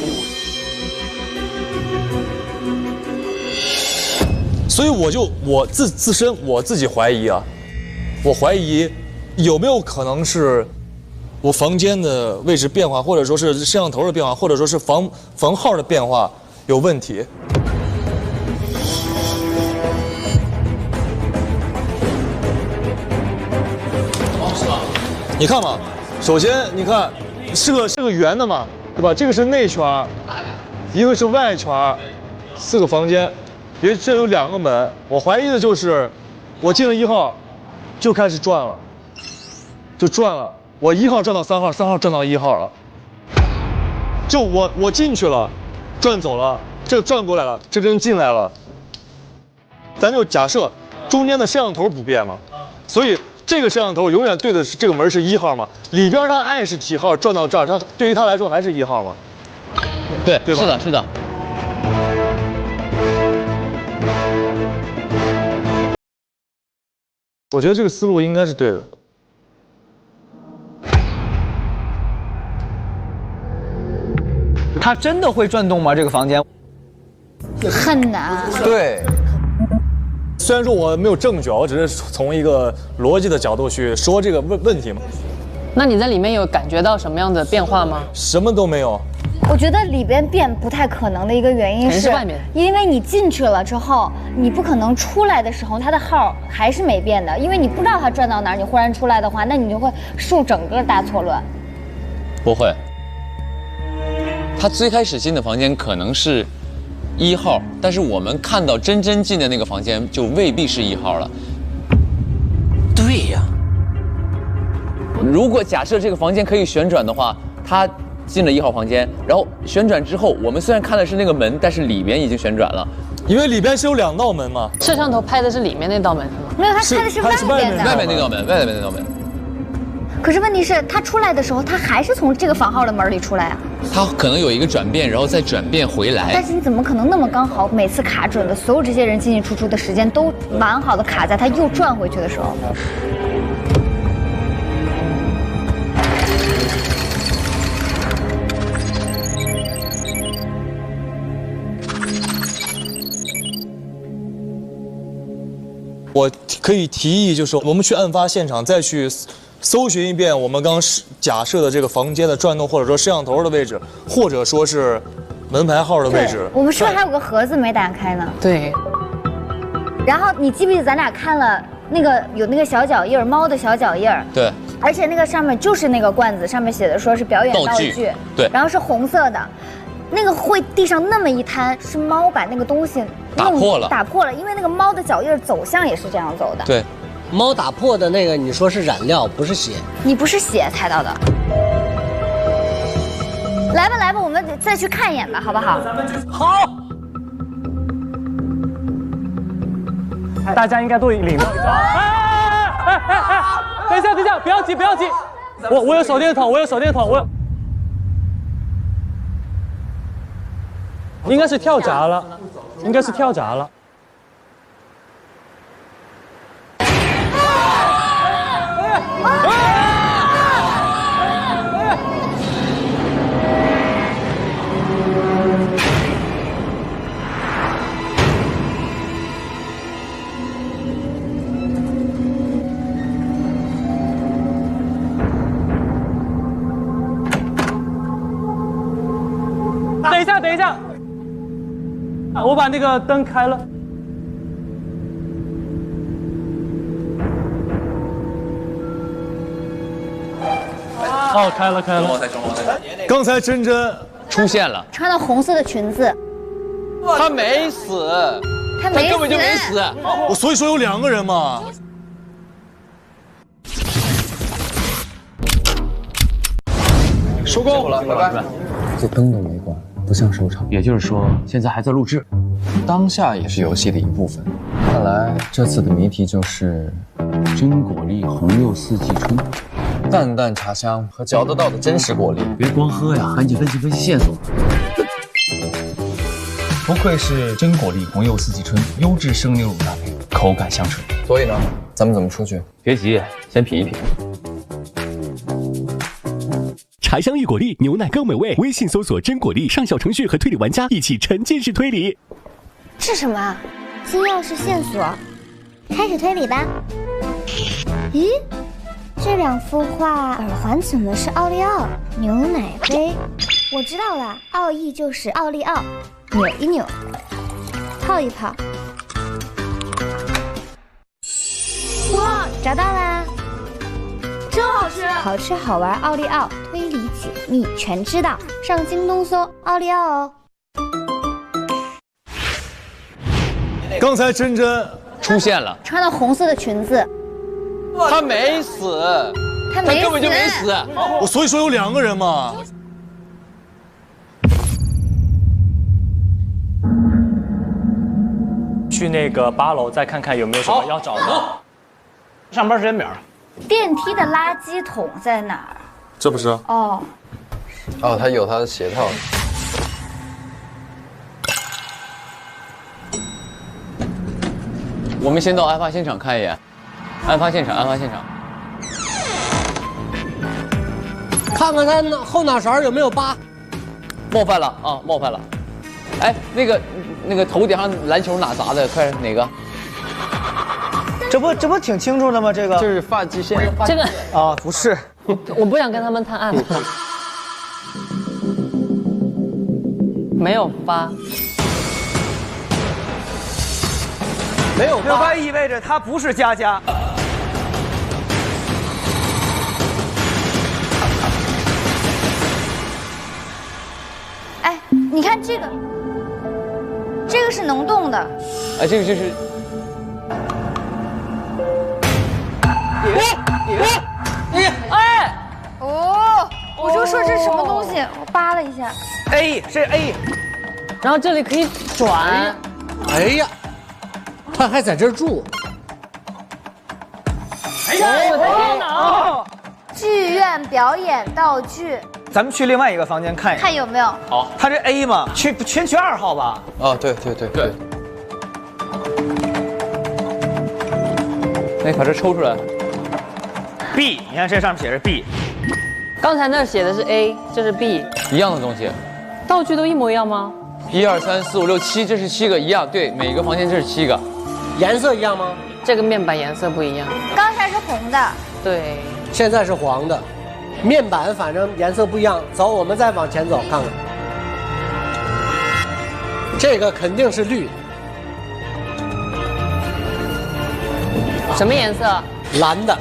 所以我自身我自己怀疑啊，我怀疑有没有可能是我房间的位置变化，或者说是摄像头的变化，或者说是房号的变化有问题。你看嘛，首先你看是个圆的嘛，对吧？这个是内圈，一个是外圈，4个房间，因为这有2个门。我怀疑的就是我进了1号就开始转了，就转了。我1号转到3号，3号转到1号了。就我进去了，转走了，这转过来了，这人进来了。咱就假设中间的摄像头不变嘛，所以。这个摄像头永远对的是这个门是1号嘛，里边它爱是几号转到这儿，它对于他来说还是1号嘛，对吧？是的，是的。我觉得这个思路应该是对的。它真的会转动吗？这个房间很难。对。虽然说我没有证据，我只是从一个逻辑的角度去说这个问题嘛。那你在里面有感觉到什么样的变化吗？什么都没有。我觉得里边变不太可能的一个原因是，外面，因为你进去了之后，你不可能出来的时候它的号还是没变的，因为你不知道它转到哪儿，你忽然出来的话，那你就会数整个大错乱。不会，他最开始进的房间可能是1号，但是我们看到真真进的那个房间就未必是1号了。对呀。如果假设这个房间可以旋转的话，他进了1号房间，然后旋转之后，我们虽然看的是那个门，但是里边已经旋转了，因为里边是有2道门嘛。摄像头拍的是里面那道门是吗？没有，他拍的是外面的。外面那道门，外面那道门。可是问题是，他出来的时候，他还是从这个房号的门里出来啊。他可能有一个转变，然后再转变回来。但是你怎么可能那么刚好，每次卡准的，所有这些人进进出出的时间都完好的卡在他又转回去的时候？我可以提议，就是我们去案发现场再去搜寻一遍我们刚假设的这个房间的转动，或者说摄像头的位置，或者说是门牌号的位置。我们是不是还有个盒子没打开呢？对。然后你记不记得咱俩看了那个有那个小脚印，猫的小脚印？对。而且那个上面就是那个罐子，上面写的说是表演道具。对。然后是红色的，那个会地上那么一摊，是猫把那个东西打破了，因为那个猫的脚印走向也是这样走的。对。猫打破的那个，你说是染料，不是血。你不是血猜到的。来吧，我们再去看一眼吧，好不好？好。大家应该都领到一张。等一下，不要急。我有手电筒，应该是跳闸了。等一下，我把那个灯开了。哦，开了。刚才真真出现了，穿了红色的裙子。他没死，他根本就没死。我所以说有2个人嘛。收工了，拜拜。这灯都没关，不像收场。也就是说，现在还在录制，当下也是游戏的一部分。看来这次的谜题就是真果粒红柚四季春，淡淡茶香和嚼得到的真实果粒。别光喝呀，赶紧分析线索。不愧是真果粒红柚四季春，优质生牛乳搭配，口感香醇。所以呢，咱们怎么出去？别急，先品一品。茶香一果粒，牛奶更美味。微信搜索真果粒，上小程序和推理玩家一起沉浸式推理。这什么？新钥匙线索，开始推理吧。咦，这2幅画耳环怎么是奥利奥？牛奶杯，我知道了，奥义就是奥利奥，扭一扭，泡一泡。哇，找到啦！真好吃，好吃好玩奥利奥，推理解密全知道，上京东搜奥利奥哦。刚才真真出现了，穿了红色的裙子。他没死，他根本就没死。我所以说有2个人嘛。去那个8楼再看看有没有什么要找的。上班时间表。电梯的垃圾桶在哪儿？这不是？哦，他有他的鞋套。我们先到案发现场看一眼。案发现场，案发现场。看看他后脑勺有没有疤。冒犯了啊，冒犯了。哎，那个头顶上篮球哪砸的？快哪个？这不挺清楚的吗？这个就是发际线。这个啊，不是。我不想跟他们探案。没有疤。没有疤意味着他不是佳佳。哎，你看这个是能动的。哎，这个就是。哎，哦，我就说这是什么东西，我扒了一下。A 是 A， 然后这里可以转。哎呀，他还在这儿住。哎呀，我的天哪！剧院表演道具。咱们去另外一个房间看一看有没有。好，他这 A 嘛，去2号吧。哦，对。那把这抽出来。B， 你看这上面写着 B。刚才那写的是 A， 这是 B， 一样的东西。道具都一模一样吗？1、2、3、4、5、6、7，这是7个，一样。对，每个房间这是7个。颜色一样吗？这个面板颜色不一样。刚才是红的。对。现在是黄的，面板反正颜色不一样。走，我们再往前走看看。这个肯定是绿的。什么颜色？蓝的。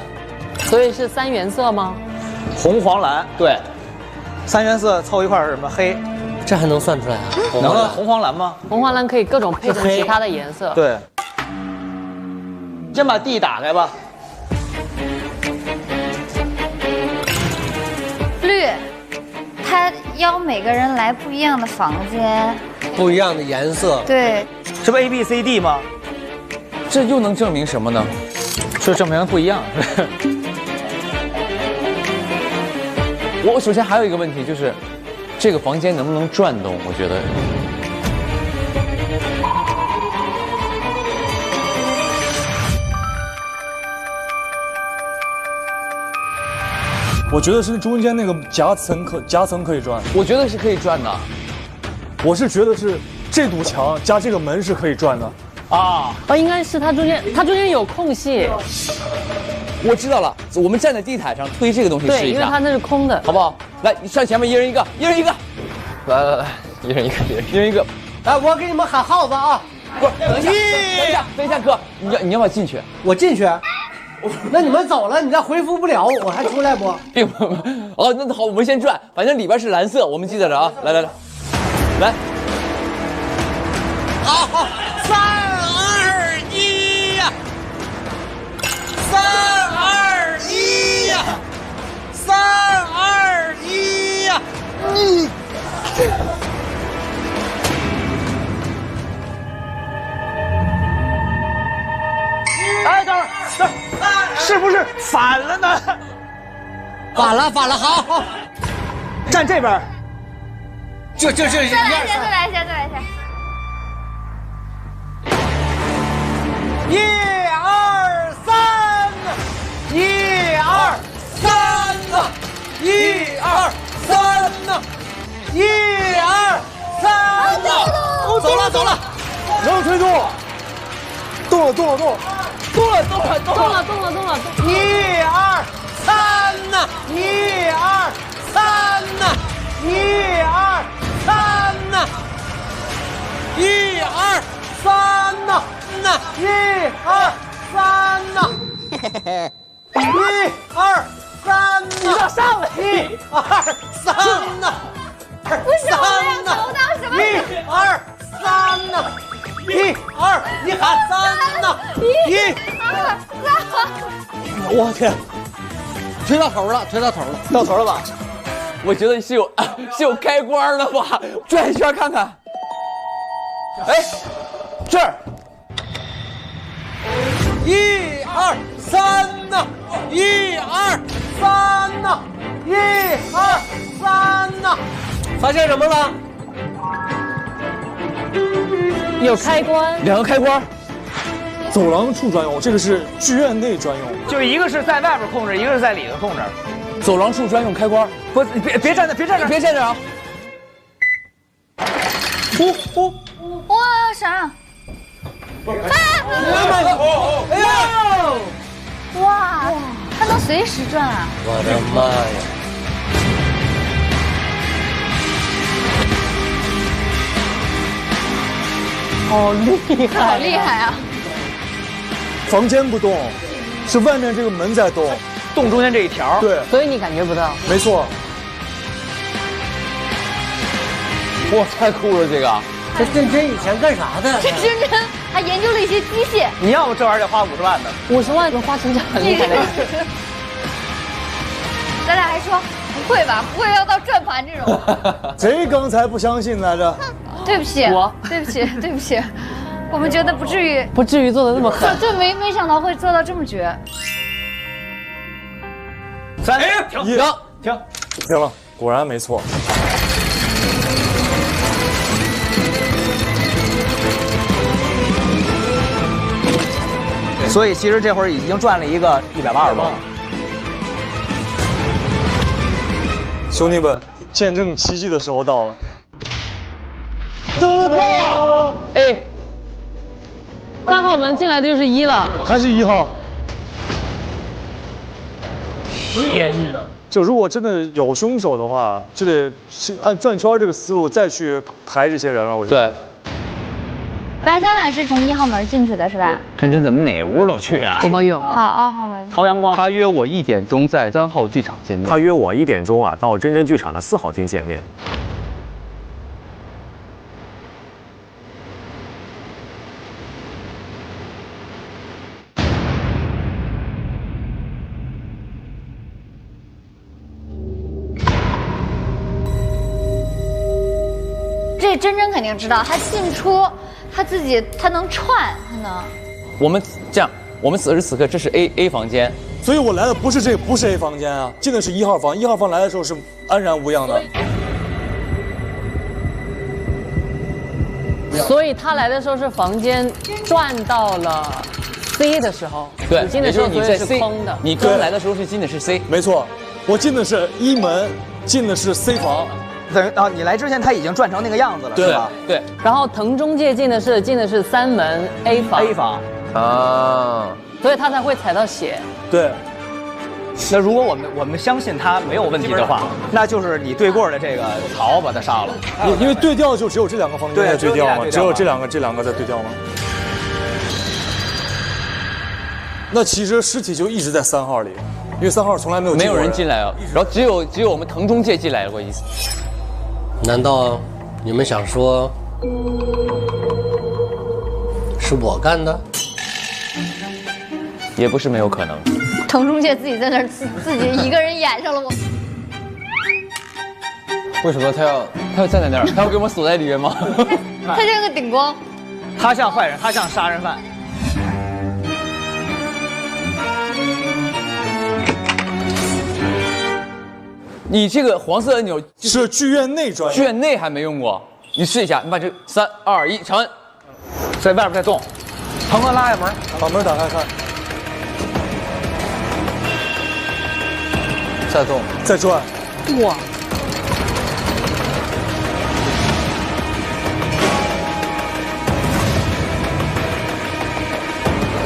所以是3原色吗？红、黄、蓝，对。3原色凑一块是什么？黑。这还能算出来啊？能啊，红、黄、蓝吗？红、黄、蓝可以各种配成其他的颜色。对。先把 D 打开吧。绿，他邀每个人来不一样的房间，不一样的颜色。对。这不 A、B、C、D 吗？这又能证明什么呢？就证明不一样。我首先还有一个问题就是，这个房间能不能转动？我觉得。我觉得是中间那个夹层可以转。我觉得是可以转的。我是觉得是这堵墙加这个门是可以转的。哦，应该是它中间有空隙。我知道了，我们站在地毯上推这个东西试一下。对，因为它那是空的，好不好？来，你上前面，一人一个，一人一个。来，一人一个，一人一个。来，我给你们喊号子啊！不是，等一下，哥，你要不要进去？我进去。那你们走了，你再回复不了，我还出来不？并不。哦，那好，我们先转，反正里边是蓝色，我们记得着啊。来。好，3、2、1呀！3、2、1呀！3、2、1呀！哎，等会儿，是不是反了呢？反了，好，站这边。就再来一下。1、2、3，1、2、3呐，1、2、3呐，1、2、3呐，走了，能推动，动了，1、2、3呐，1、2、3呐，1、2、3呐，1、2、3呐。1、2、3呐，1、2、3呐，你要上来，1、2、3呐，不是我们要投到什么？1、2、3呐，1、2，你喊3呐，1、2、3。我天，推到头了，到头了吧？我觉得是有开关的吧？转一圈看看。哎，这儿。1、2、3呐，1、2、3呐，1、2、3呐，发现什么了？有开关， 2个开关，走廊处专用，这个是剧院内专用。就一个是在外边控制，一个是在里头控制。走廊处专用开关。不，别站那，别站那，别站那啊！哇，啥？哎呀！哇，它能随时转啊！我的妈呀！好厉害，好厉害啊！房间不动，是外面这个门在动，动中间这一条。对，所以你感觉不到。没错。哇，太酷了这个！这真真以前干啥的？这真真还研究了一些机械。你要不这玩意儿得花50万呢？50万能花成这样很厉害的。咱俩还说不会吧？不会要到转盘这种？谁刚才不相信来着？对不起，对不起，对不起，我们觉得不至于做的那么狠。对，没想到会做到这么绝。3、停了，果然没错。所以其实这会儿已经赚了一个180多。兄弟们，见证奇迹的时候到了。哎，3号门进来的就是1了，还是1号。天哪！就如果真的有凶手的话，就得按转圈这个思路再去排这些人了。我觉得。对。白三碗是从1号门进去的是吧？真真怎么哪屋都去啊？我们有。好，2号门。朝阳光，他约我1点钟在3号剧场见面。他约我1点钟啊，到真真剧场的4号厅见面。这真真肯定知道，他进出，他能串，他能。我们这样，我们此时此刻这是 A 房间，所以我来的不是 A 房间啊，进的是1号房。1号房来的时候是安然无恙的。所以他来的时候是房间转到了 C 的时候，对，你进的时候你在 C 空的。你刚来的时候是进的是 C， 没错，我进的是1门，进的是 C 房。等于啊，你来之前他已经转成那个样子了，对是吧？对。然后滕中介进的是3门 A 房啊，所以他才会踩到血。对。那如果我们相信他没有问题的话，那就是你对过的这个曹把他杀了，因为对调就只有这2个房间在对调吗？只有这两个在对调吗？那其实尸体就一直在3号里，因为3号从来没有人进来啊，然后只有我们滕中介进来过一次。难道你们想说是我干的？也不是没有可能。滕中介自己在那儿自己一个人演上了我。为什么他要站在那儿？他要给我们锁在里面吗？他像个顶光。他像坏人，他像杀人犯。你这个黄色按钮是剧院内专用，剧院内还没用过。你试一下，你把这3、2、1，长按，在外边再动，腾哥拉下门，把门打开看，再动，再转，哇！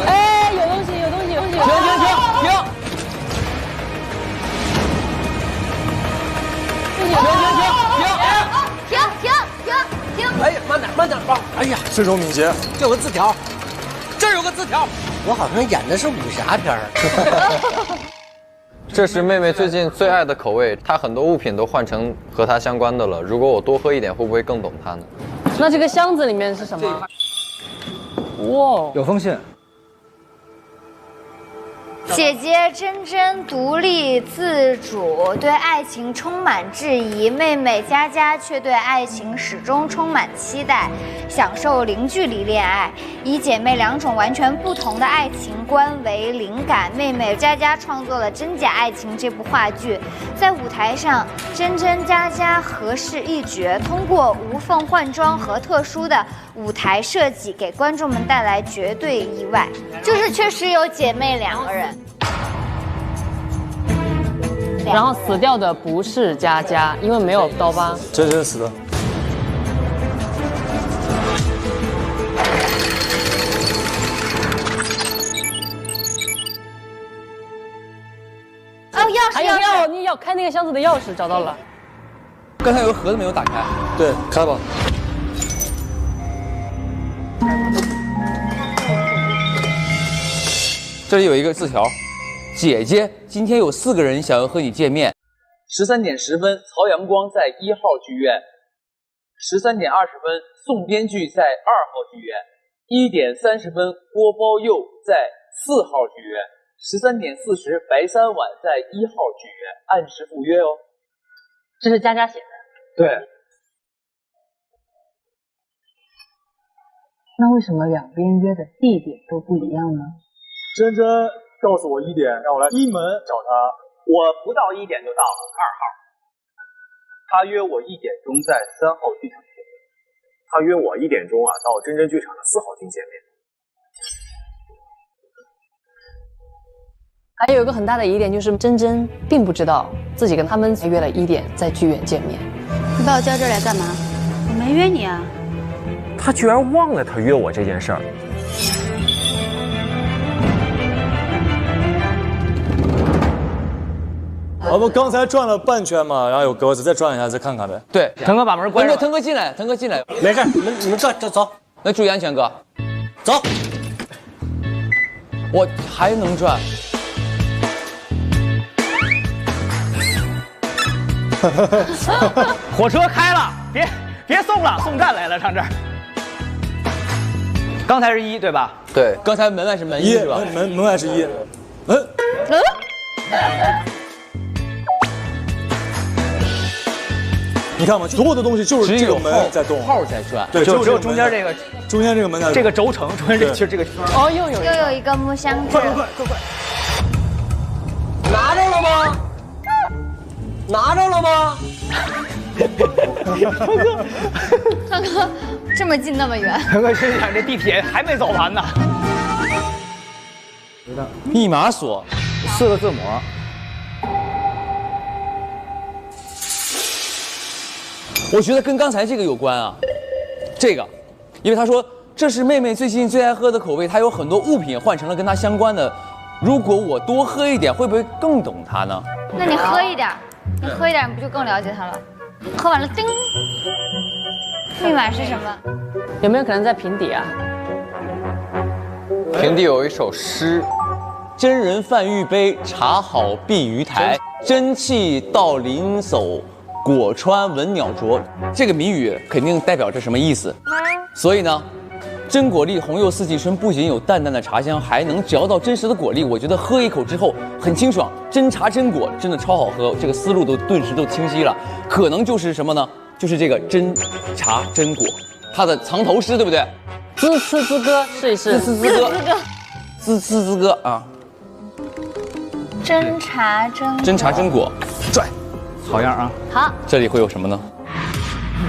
哎，有东西！停！哎呀，慢点吧！哎呀，身手敏捷，这有个字条，这儿有个字条，我好像演的是武侠片儿。这是妹妹最近最爱的口味，她很多物品都换成和她相关的了。如果我多喝一点，会不会更懂她呢？那这个箱子里面是什么？哇，有封信。姐姐真真独立自主，对爱情充满质疑；妹妹佳佳却对爱情始终充满期待，享受零距离恋爱。以姐妹2种完全不同的爱情观为灵感，妹妹佳佳创作了《真假爱情》这部话剧。在舞台上，真真佳佳合饰一角，通过无缝换装和特殊的舞台设计，给观众们带来绝对意外。就是确实有姐妹2个人。然后死掉的不是佳佳，因为没有刀疤。真真死的。哦，钥匙，还有钥，你要开那个箱子的钥匙找到了。刚才有个盒子没有打开。对，开吧。这里有一个字条。姐姐，今天有4个人想要和你见面。13点10分，曹阳光在1号剧院；13点20分，宋编剧在2号剧院；1点30分，郭包佑在4号剧院；13点40，白三晚在1号剧院，按时赴约哦。这是佳佳写的。对。那为什么两边约的地点都不一样呢？真真告诉我1点，让我来1门找他。我不到1点就到了2号。他约我1点钟在3号剧场见面。他约我1点钟到真真剧场的4号厅见面。还有一个很大的疑点就是真真并不知道自己跟他们约了1点在剧院见面。你把我叫这儿来干嘛？我没约你啊。他居然忘了他约我这件事儿。我们刚才转了半圈嘛，然后有格子，再转一下，再看看呗。对，腾哥把门关上。腾哥进来，腾哥进来，没事，你们走。那注意安全，哥。走。我还能转。火车开了，别送了，送站来了，上这儿。刚才是1对吧？对，刚才门外是门1是吧？门外是1。你看嘛，所有的东西就是这个门在动，号在转，对，只有中间这个门在动，这个轴承，中间这这个。哦，又有一个木箱子，快！拿着了吗？拿着了吗？腾哥这么近那么远，腾哥心想这地铁还没走完呢。密码锁，4个字母。我觉得跟刚才这个有关啊，这个，因为他说这是妹妹最近最爱喝的口味，她有很多物品换成了跟她相关的。如果我多喝一点，会不会更懂她呢？那你喝一点，你不就更了解她了？喝完了，叮，密码是什么？有没有可能在平底啊？平地有一首诗：真人饭玉杯，茶好碧鱼台，真气到临叟。果穿闻鸟啄，这个谜语肯定代表着什么意思？所以呢，真果粒红柚四季春不仅有淡淡的茶香，还能嚼到真实的果粒。我觉得喝一口之后很清爽，真茶真果真的超好喝，这个思路顿时都清晰了。可能就是什么呢？就是这个真茶真果，它的藏头诗对不对？滋呲滋歌，试一试。滋呲滋歌，滋呲滋歌啊！真茶真果，真茶真果，拽。好样啊！好，这里会有什么呢？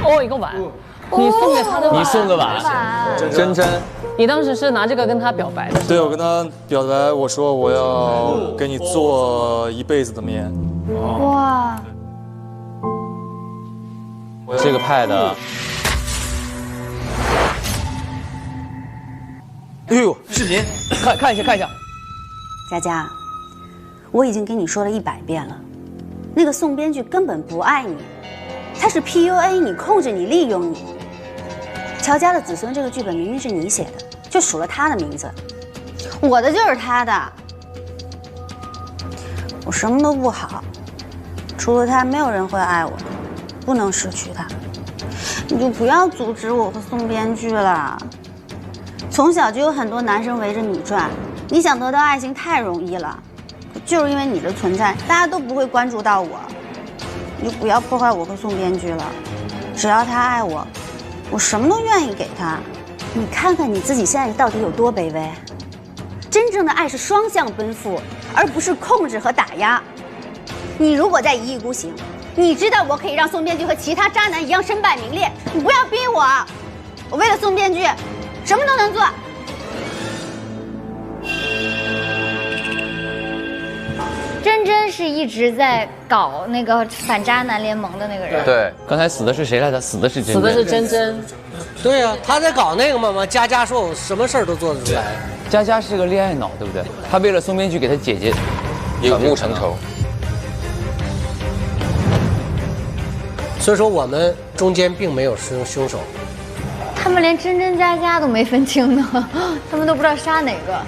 哦，一个碗，你送给他的碗，你送的碗，真真，你当时是拿这个跟他表白的？对，我跟他表白，我说我要给你做一辈子的面。哇，这个派的，哎呦，视频，看一下。佳佳，我已经跟你说了100遍了。那个宋编剧根本不爱你，他是 PUA 你、控制你、利用你。乔家的子孙这个剧本明明是你写的，就数了他的名字，我的就是他的。我什么都不好，除了他，没有人会爱我，不能失去他。你就不要阻止我和宋编剧了。从小就有很多男生围着你转，你想得到爱情太容易了。就是因为你的存在，大家都不会关注到我。你就不要破坏我和宋编剧了。只要他爱我，我什么都愿意给他。你看看你自己现在到底有多卑微。真正的爱是双向奔赴，而不是控制和打压。你如果再一意孤行，你知道我可以让宋编剧和其他渣男一样身败名裂。你不要逼我，我为了宋编剧，什么都能做。真真是一直在搞那个反渣男联盟的那个人。对，刚才死的是谁来着？死的是真真。死的是真真。对呀、他在搞那个嘛。佳佳说我什么事儿都做得出来。佳佳是个恋爱脑，对不对？他为了宋编剧给他姐姐反目成仇。所以说我们中间并没有凶手。他们连真真佳佳都没分清呢，他们都不知道杀哪个。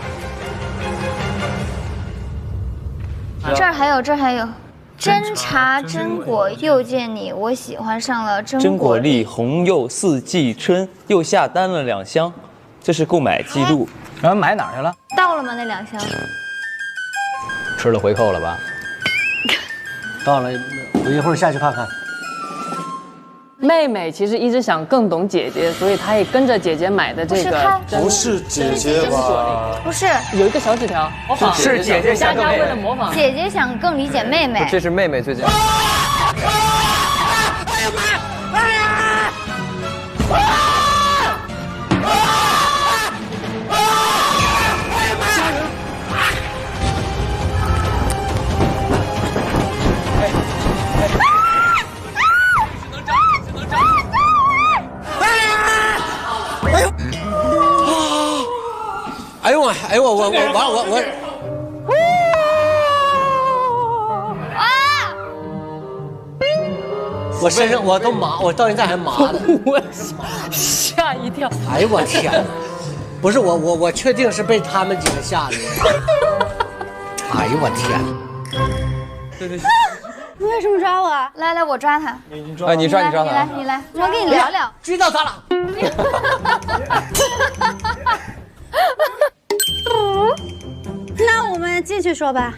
这儿还有，真茶真果又见你，我喜欢上了真果粒红柚四季春，又下单了2箱，这是购买记录。然后买哪儿去了？到了吗？那2箱？吃了回扣了吧？到了，我一会儿下去看看。妹妹其实一直想更懂姐姐，所以她也跟着姐姐买的这个。不是姐姐吧？不是，有一个小纸条，模仿是姐姐佳佳为了模仿，姐姐想更理解妹妹。这是妹妹最近。哎呦我我身上我都麻，我到现在还麻呢。我吓一跳。哎呦我天！不是我确定是被他们几个吓的。哎呦我天！你为什么抓我？来，我抓他。哎，你抓他。你来，我跟你聊聊。追到他了。那我们进去说吧。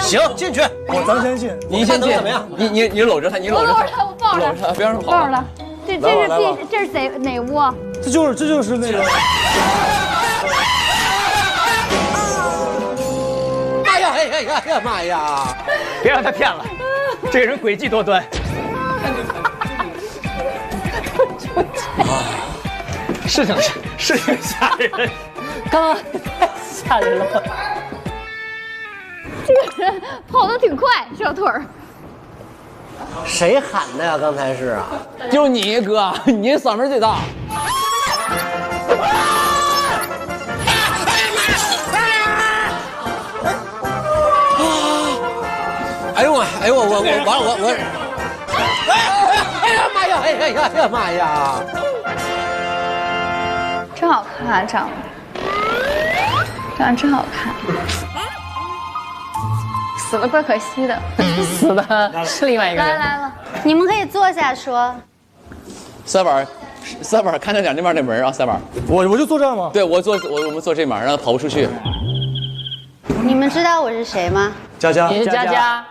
行，进去。咱先进。你先进。怎么样？你搂着他，你搂着他，我抱着他，不要让他跑。抱着他。这是哪屋？这就是那个。哎呀妈呀！别让他骗了，这个人诡计多端。事情吓人，刚刚太吓人了。这个人跑得挺快，小腿儿。谁喊的呀？刚才是啊？就你哥，你嗓门最大。哎呦我完了我。哎呀妈呀！哎呀妈呀！真好看，长得真好看。死了怪可惜的。死的是另外一个人。来了，你们可以坐下说。三板看着点那边的门啊，三板。我就坐这儿吗？对，我们坐这门，让他跑不出去。你们知道我是谁吗？佳佳。你是佳佳。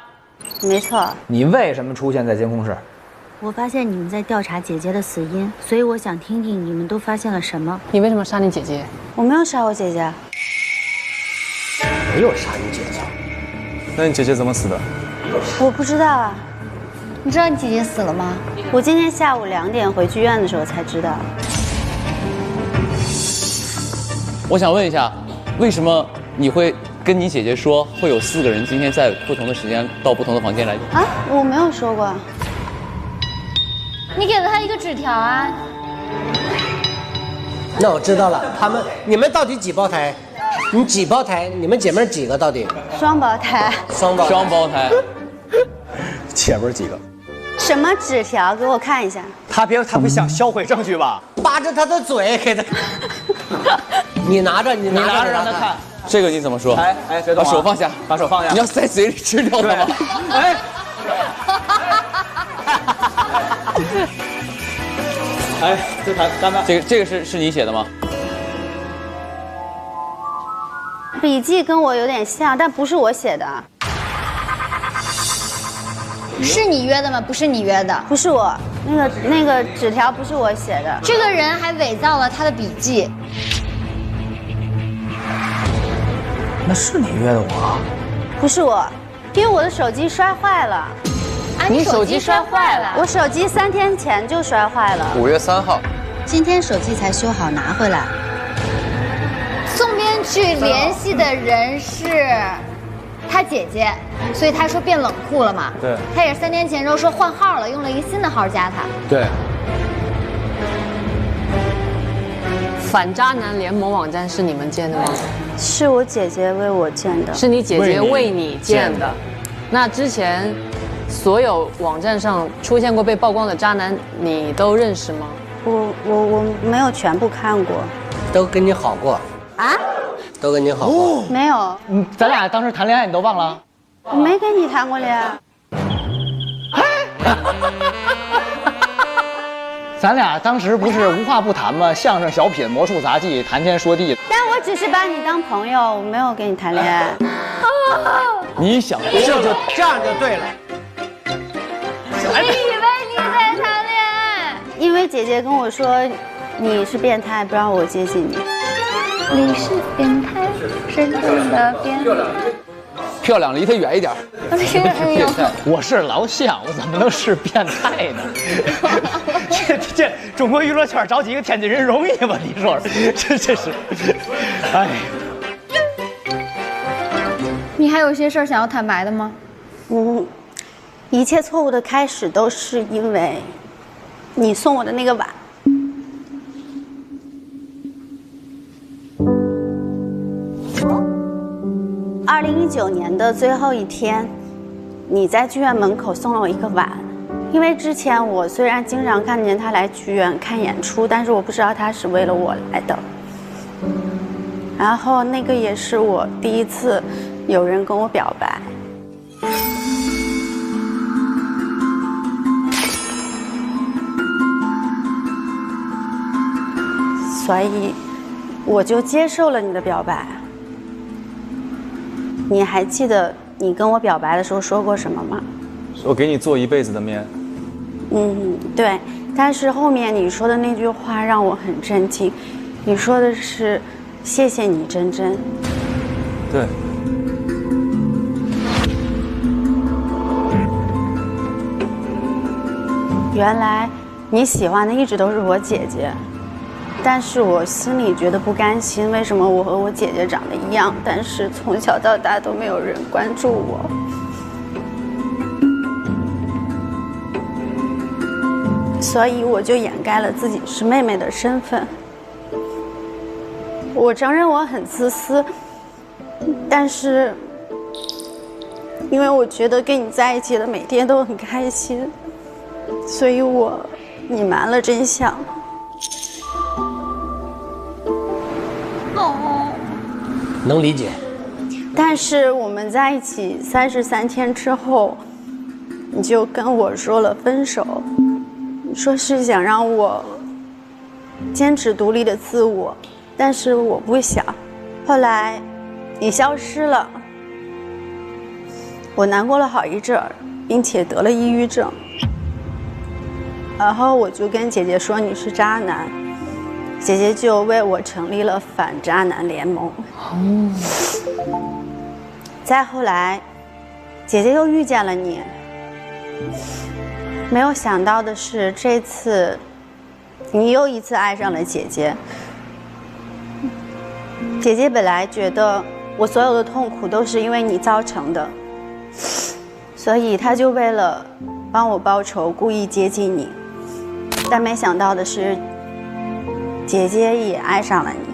没错。你为什么出现在监控室？我发现你们在调查姐姐的死因，所以我想听听你们都发现了什么。你为什么杀你姐姐？我没有杀我姐姐。没有杀你姐姐。那你姐姐怎么死的？我不知道啊。你知道你姐姐死了吗？我今天下午2点回剧院的时候才知道。我想问一下，为什么你会跟你姐姐说会有4个人今天在不同的时间到不同的房间来？啊，我没有说过。你给了他一个纸条啊。那我知道了，你们到底几胞胎？你几胞胎？你们姐妹几个到底？双胞胎。双胞胎。姐妹几个？什么纸条？给我看一下。他不想销毁证据吧？扒着他的嘴给他。你拿着让他看。这个你怎么说？哎，别动，把手放下，把手放下。你要塞嘴里吃掉它吗？哎。哎，这台干嘛？这个是你写的吗？笔记跟我有点像，但不是我写的。是你约的吗？不是你约的，不是我，那个纸条不是我写的。这个人还伪造了他的笔记。那是你约的我？不是我，因为我的手机摔坏了。啊，你手机摔坏了？我手机3天前就摔坏了。5月3号，今天手机才修好拿回来。宋编剧联系的人是他姐姐，所以他说变冷酷了嘛。对，他也是3天前之后说换号了，用了一个新的号加他。对。反渣男联盟网站是你们建的吗？是我姐姐为我建的。是你姐姐为你建的。那之前所有网站上出现过被曝光的渣男，你都认识吗？我没有全部看过。都跟你好过啊？都跟你好过？没有。咱俩当时谈恋爱你都忘了？我没跟你谈过恋爱。咱俩当时不是无话不谈吗？相声、小品、魔术、杂技，谈天说地。但我只是把你当朋友，我没有跟你谈恋爱。你想这样就对了。我以为你在谈恋爱，因为姐姐跟我说你是变态，不让我接近你。你是变态，真正的变态。漂亮，离他远一点。我是老乡，我怎么能是变态呢？这中国娱乐圈找几个天津人容易吗？你说，这是，哎。你还有一些事儿想要坦白的吗？一切错误的开始都是因为你送我的那个碗。2019年的最后一天，你在剧院门口送了我一个碗。因为之前我虽然经常看见他来剧院看演出，但是我不知道他是为了我来的。然后那个也是我第一次有人跟我表白。所以我就接受了你的表白。你还记得你跟我表白的时候说过什么吗？我给你做一辈子的面。对。但是后面你说的那句话让我很震惊，你说的是“谢谢你，真真”。对。原来你喜欢的一直都是我姐姐。但是我心里觉得不甘心，为什么我和我姐姐长得一样，但是从小到大都没有人关注我？所以我就掩盖了自己是妹妹的身份。我承认我很自私，但是因为我觉得跟你在一起的每天都很开心，所以我隐瞒了真相。能理解。但是我们在一起33天之后，你就跟我说了分手，你说是想让我坚持独立的自我，但是我不想。后来你消失了，我难过了好一阵儿，并且得了抑郁症。然后我就跟姐姐说你是渣男，姐姐就为我成立了反渣男联盟。再后来，姐姐又遇见了你。没有想到的是，这次你又一次爱上了姐姐。姐姐本来觉得我所有的痛苦都是因为你造成的，所以她就为了帮我报仇，故意接近你。但没想到的是，姐姐也爱上了你。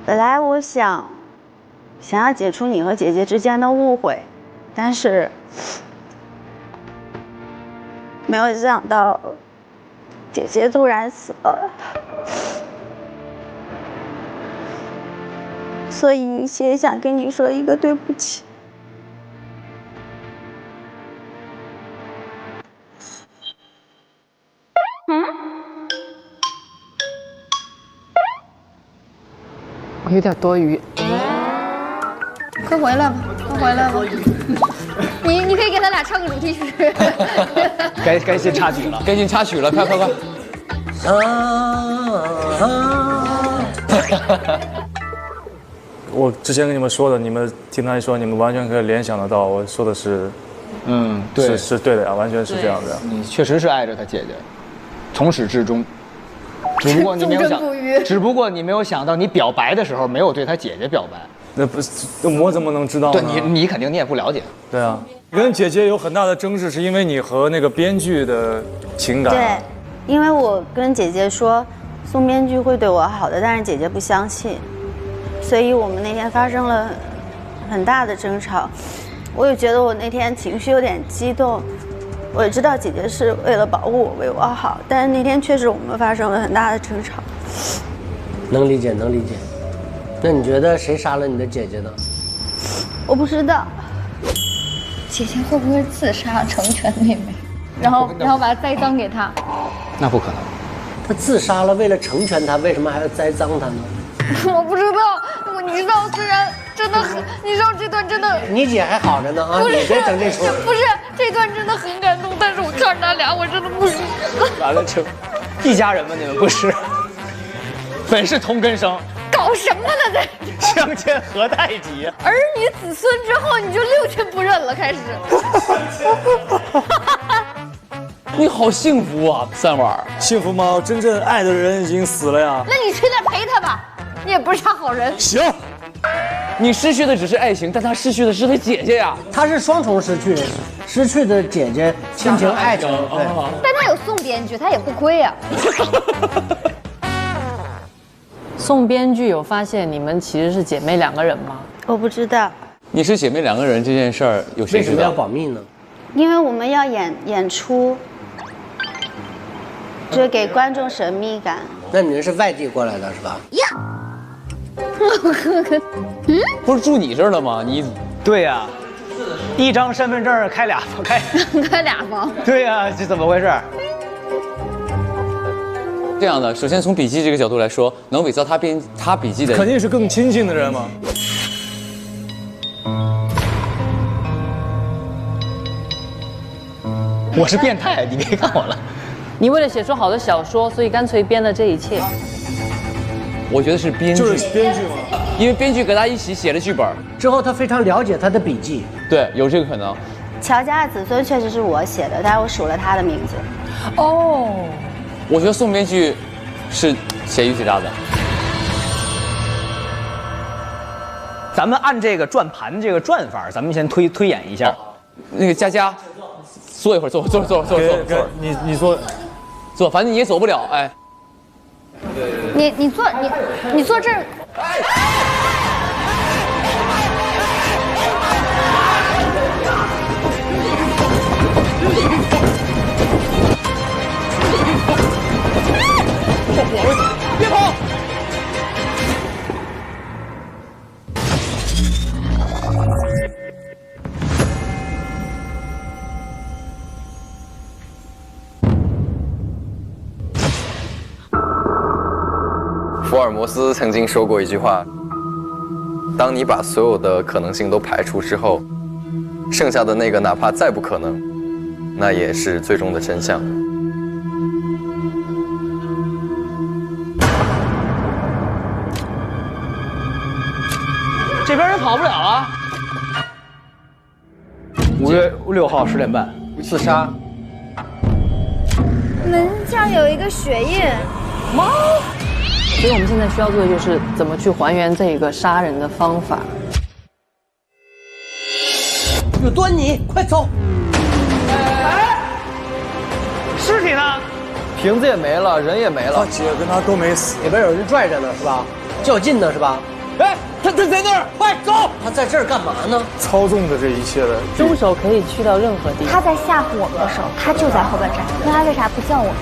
本来我想要解除你和姐姐之间的误会，但是没有想到姐姐突然死了，所以也想跟你说一个对不起。有点多余。快回来吧，快回来吧！你可以给他俩唱个主题曲。该进插曲了，该进插曲了，快！我之前跟你们说的，你们听他一说，你们完全可以联想得到，我说的是，对，是对的呀，完全是这样的。你确实是爱着他姐姐，从始至终。只不过你没有想，只不过你没有想到，你表白的时候没有对他姐姐表白。那不是我怎么能知道呢？对你肯定你也不了解。对啊，你跟姐姐有很大的争执，是因为你和那个编剧的情感。对，因为我跟姐姐说，宋编剧会对我好的，但是姐姐不相信，所以我们那天发生了很大的争吵。我也觉得我那天情绪有点激动，我也知道姐姐是为了保护我，为我好，但是那天确实我们发生了很大的争吵。能理解。那你觉得谁杀了你的姐姐呢？我不知道。姐姐会不会自杀成全妹妹，然后把它栽赃给她？那不可能。她自杀了，为了成全她，为什么还要栽赃她呢？我不知道，你知道，虽然真的很，你知道这段真的，你姐还好着呢啊！你别整这出。不是这段真的很感动，但是我看着他俩，我真的不行。完了，这一家人吗？你们不是？本是同根生。搞什么呢？这相煎何太急？儿女子孙之后，你就六亲不认了，开始。你好幸福啊，三碗。幸福吗？真正爱的人已经死了呀。那你去那陪他吧，你也不是啥好人。行。你失去的只是爱情，但他失去的是他姐姐呀。他是双重失去，失去的姐姐亲情爱情。对。但他有宋编剧，他也不亏呀。宋编剧有发现你们其实是姐妹2个人吗？我不知道。你是姐妹2个人这件事儿有谁知道？为什么要保密呢？因为我们要演出，就是给观众神秘感。那你们是外地过来的是吧？不是住你这儿的吗？你对呀，一张身份证开俩房。对呀，这怎么回事？这样的，首先从笔记这个角度来说，能伪造他笔记的，肯定是更亲近的人嘛。我是变态，你别看我了。你为了写出好的小说，所以干脆编了这一切。我觉得是编剧，就是编剧吗？因为编剧跟他一起写了剧本，之后他非常了解他的笔记。对，有这个可能。乔家的子孙确实是我写的，但是我数了他的名字。哦。我觉得宋编剧是写鱼最大的。咱们按这个转盘这个转法，咱们先推演一下。那个佳，坐一会儿，坐。你坐，反正你也走不了，哎。你坐这儿。别跑！福尔摩斯曾经说过一句话：当你把所有的可能性都排除之后，剩下的那个哪怕再不可能，那也是最终的真相。这边人跑不了啊！5月6号10点半，自杀。门上有一个血印。猫。所以我们现在需要做的就是怎么去还原这个杀人的方法。有端倪，快走！尸体呢？瓶子也没了，人也没了。他姐跟他都没死，里边有人拽着呢，是吧？较劲呢，是吧？哎，他在那儿，快走！他在这儿干嘛呢？操纵着这一切的。凶手可以去到任何地方。他在吓唬我们的时候，他就在后半站，那他为啥不叫我们？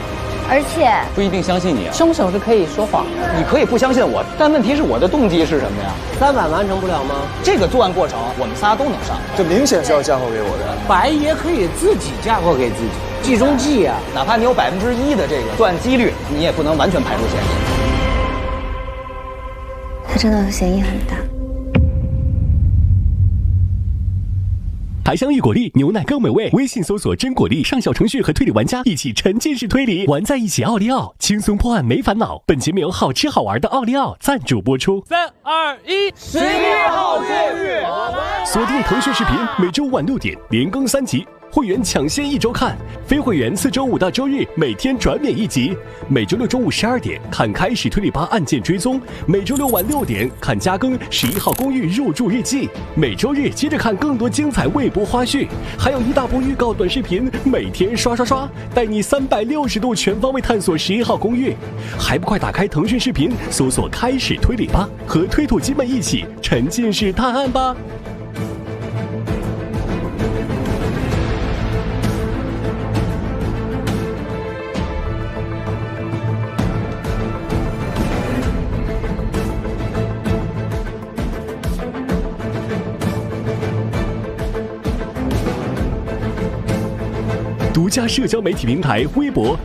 而且不一定相信你啊。凶手是可以说谎的。你可以不相信我，但问题是我的动机是什么呀？3晚完成不了吗？这个作案过程我们仨都能上，这明显是要嫁祸给我的。白爷可以自己嫁祸给自己，计中计呀。哪怕你有1%的这个作案几率，你也不能完全排除嫌疑。真的嫌疑很大。还香芋果粒，牛奶更美味。微信搜索真果粒，上小程序和推理玩家一起沉浸式推理，玩在一起。奥利奥轻松破案没烦恼。本节目由好吃好玩的奥利奥赞助播出。3、2、1， 11号公寓，锁定腾讯视频，每周晚6点连更3集。会员抢先1周看，非会员4周5到周日每天转免1集。每周6中午12点看开始推理吧案件追踪，每周6晚6点看加更11号公寓入住日记，每周日接着看更多精彩未播花絮，还有一大波预告短视频，每天刷，带你360度全方位探索11号公寓。还不快打开腾讯视频，搜索开始推理吧，和推土机们一起沉浸式探案吧。独家社交媒体平台微博，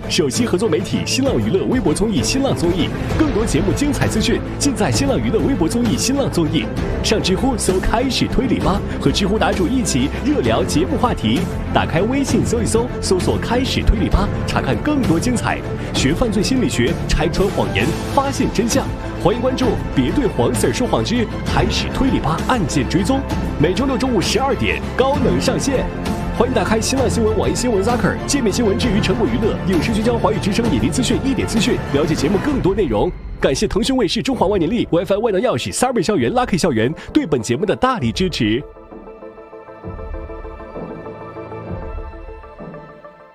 首席合作媒体新浪娱乐微博综艺新浪综艺，更多节目精彩资讯尽在新浪娱乐微博综艺新浪综艺。上知乎搜开始推理吧，和知乎答主一起热聊节目话题。打开微信搜一搜，搜索开始推理吧，查看更多精彩。学犯罪心理学，拆穿谎言，发现真相。欢迎关注别对黄 Sir 说谎之开始推理吧案件追踪，每周6中午12点高能上线。欢迎打开新浪新闻、网易新闻、Zaker 界面新闻之于成果娱乐、影视聚焦、华语之声、引力资讯、一点资讯，了解节目更多内容。感谢腾讯卫视、中华万年历、WiFi 万能钥匙、Cyber 校园、Lucky 校园对本节目的大力支持。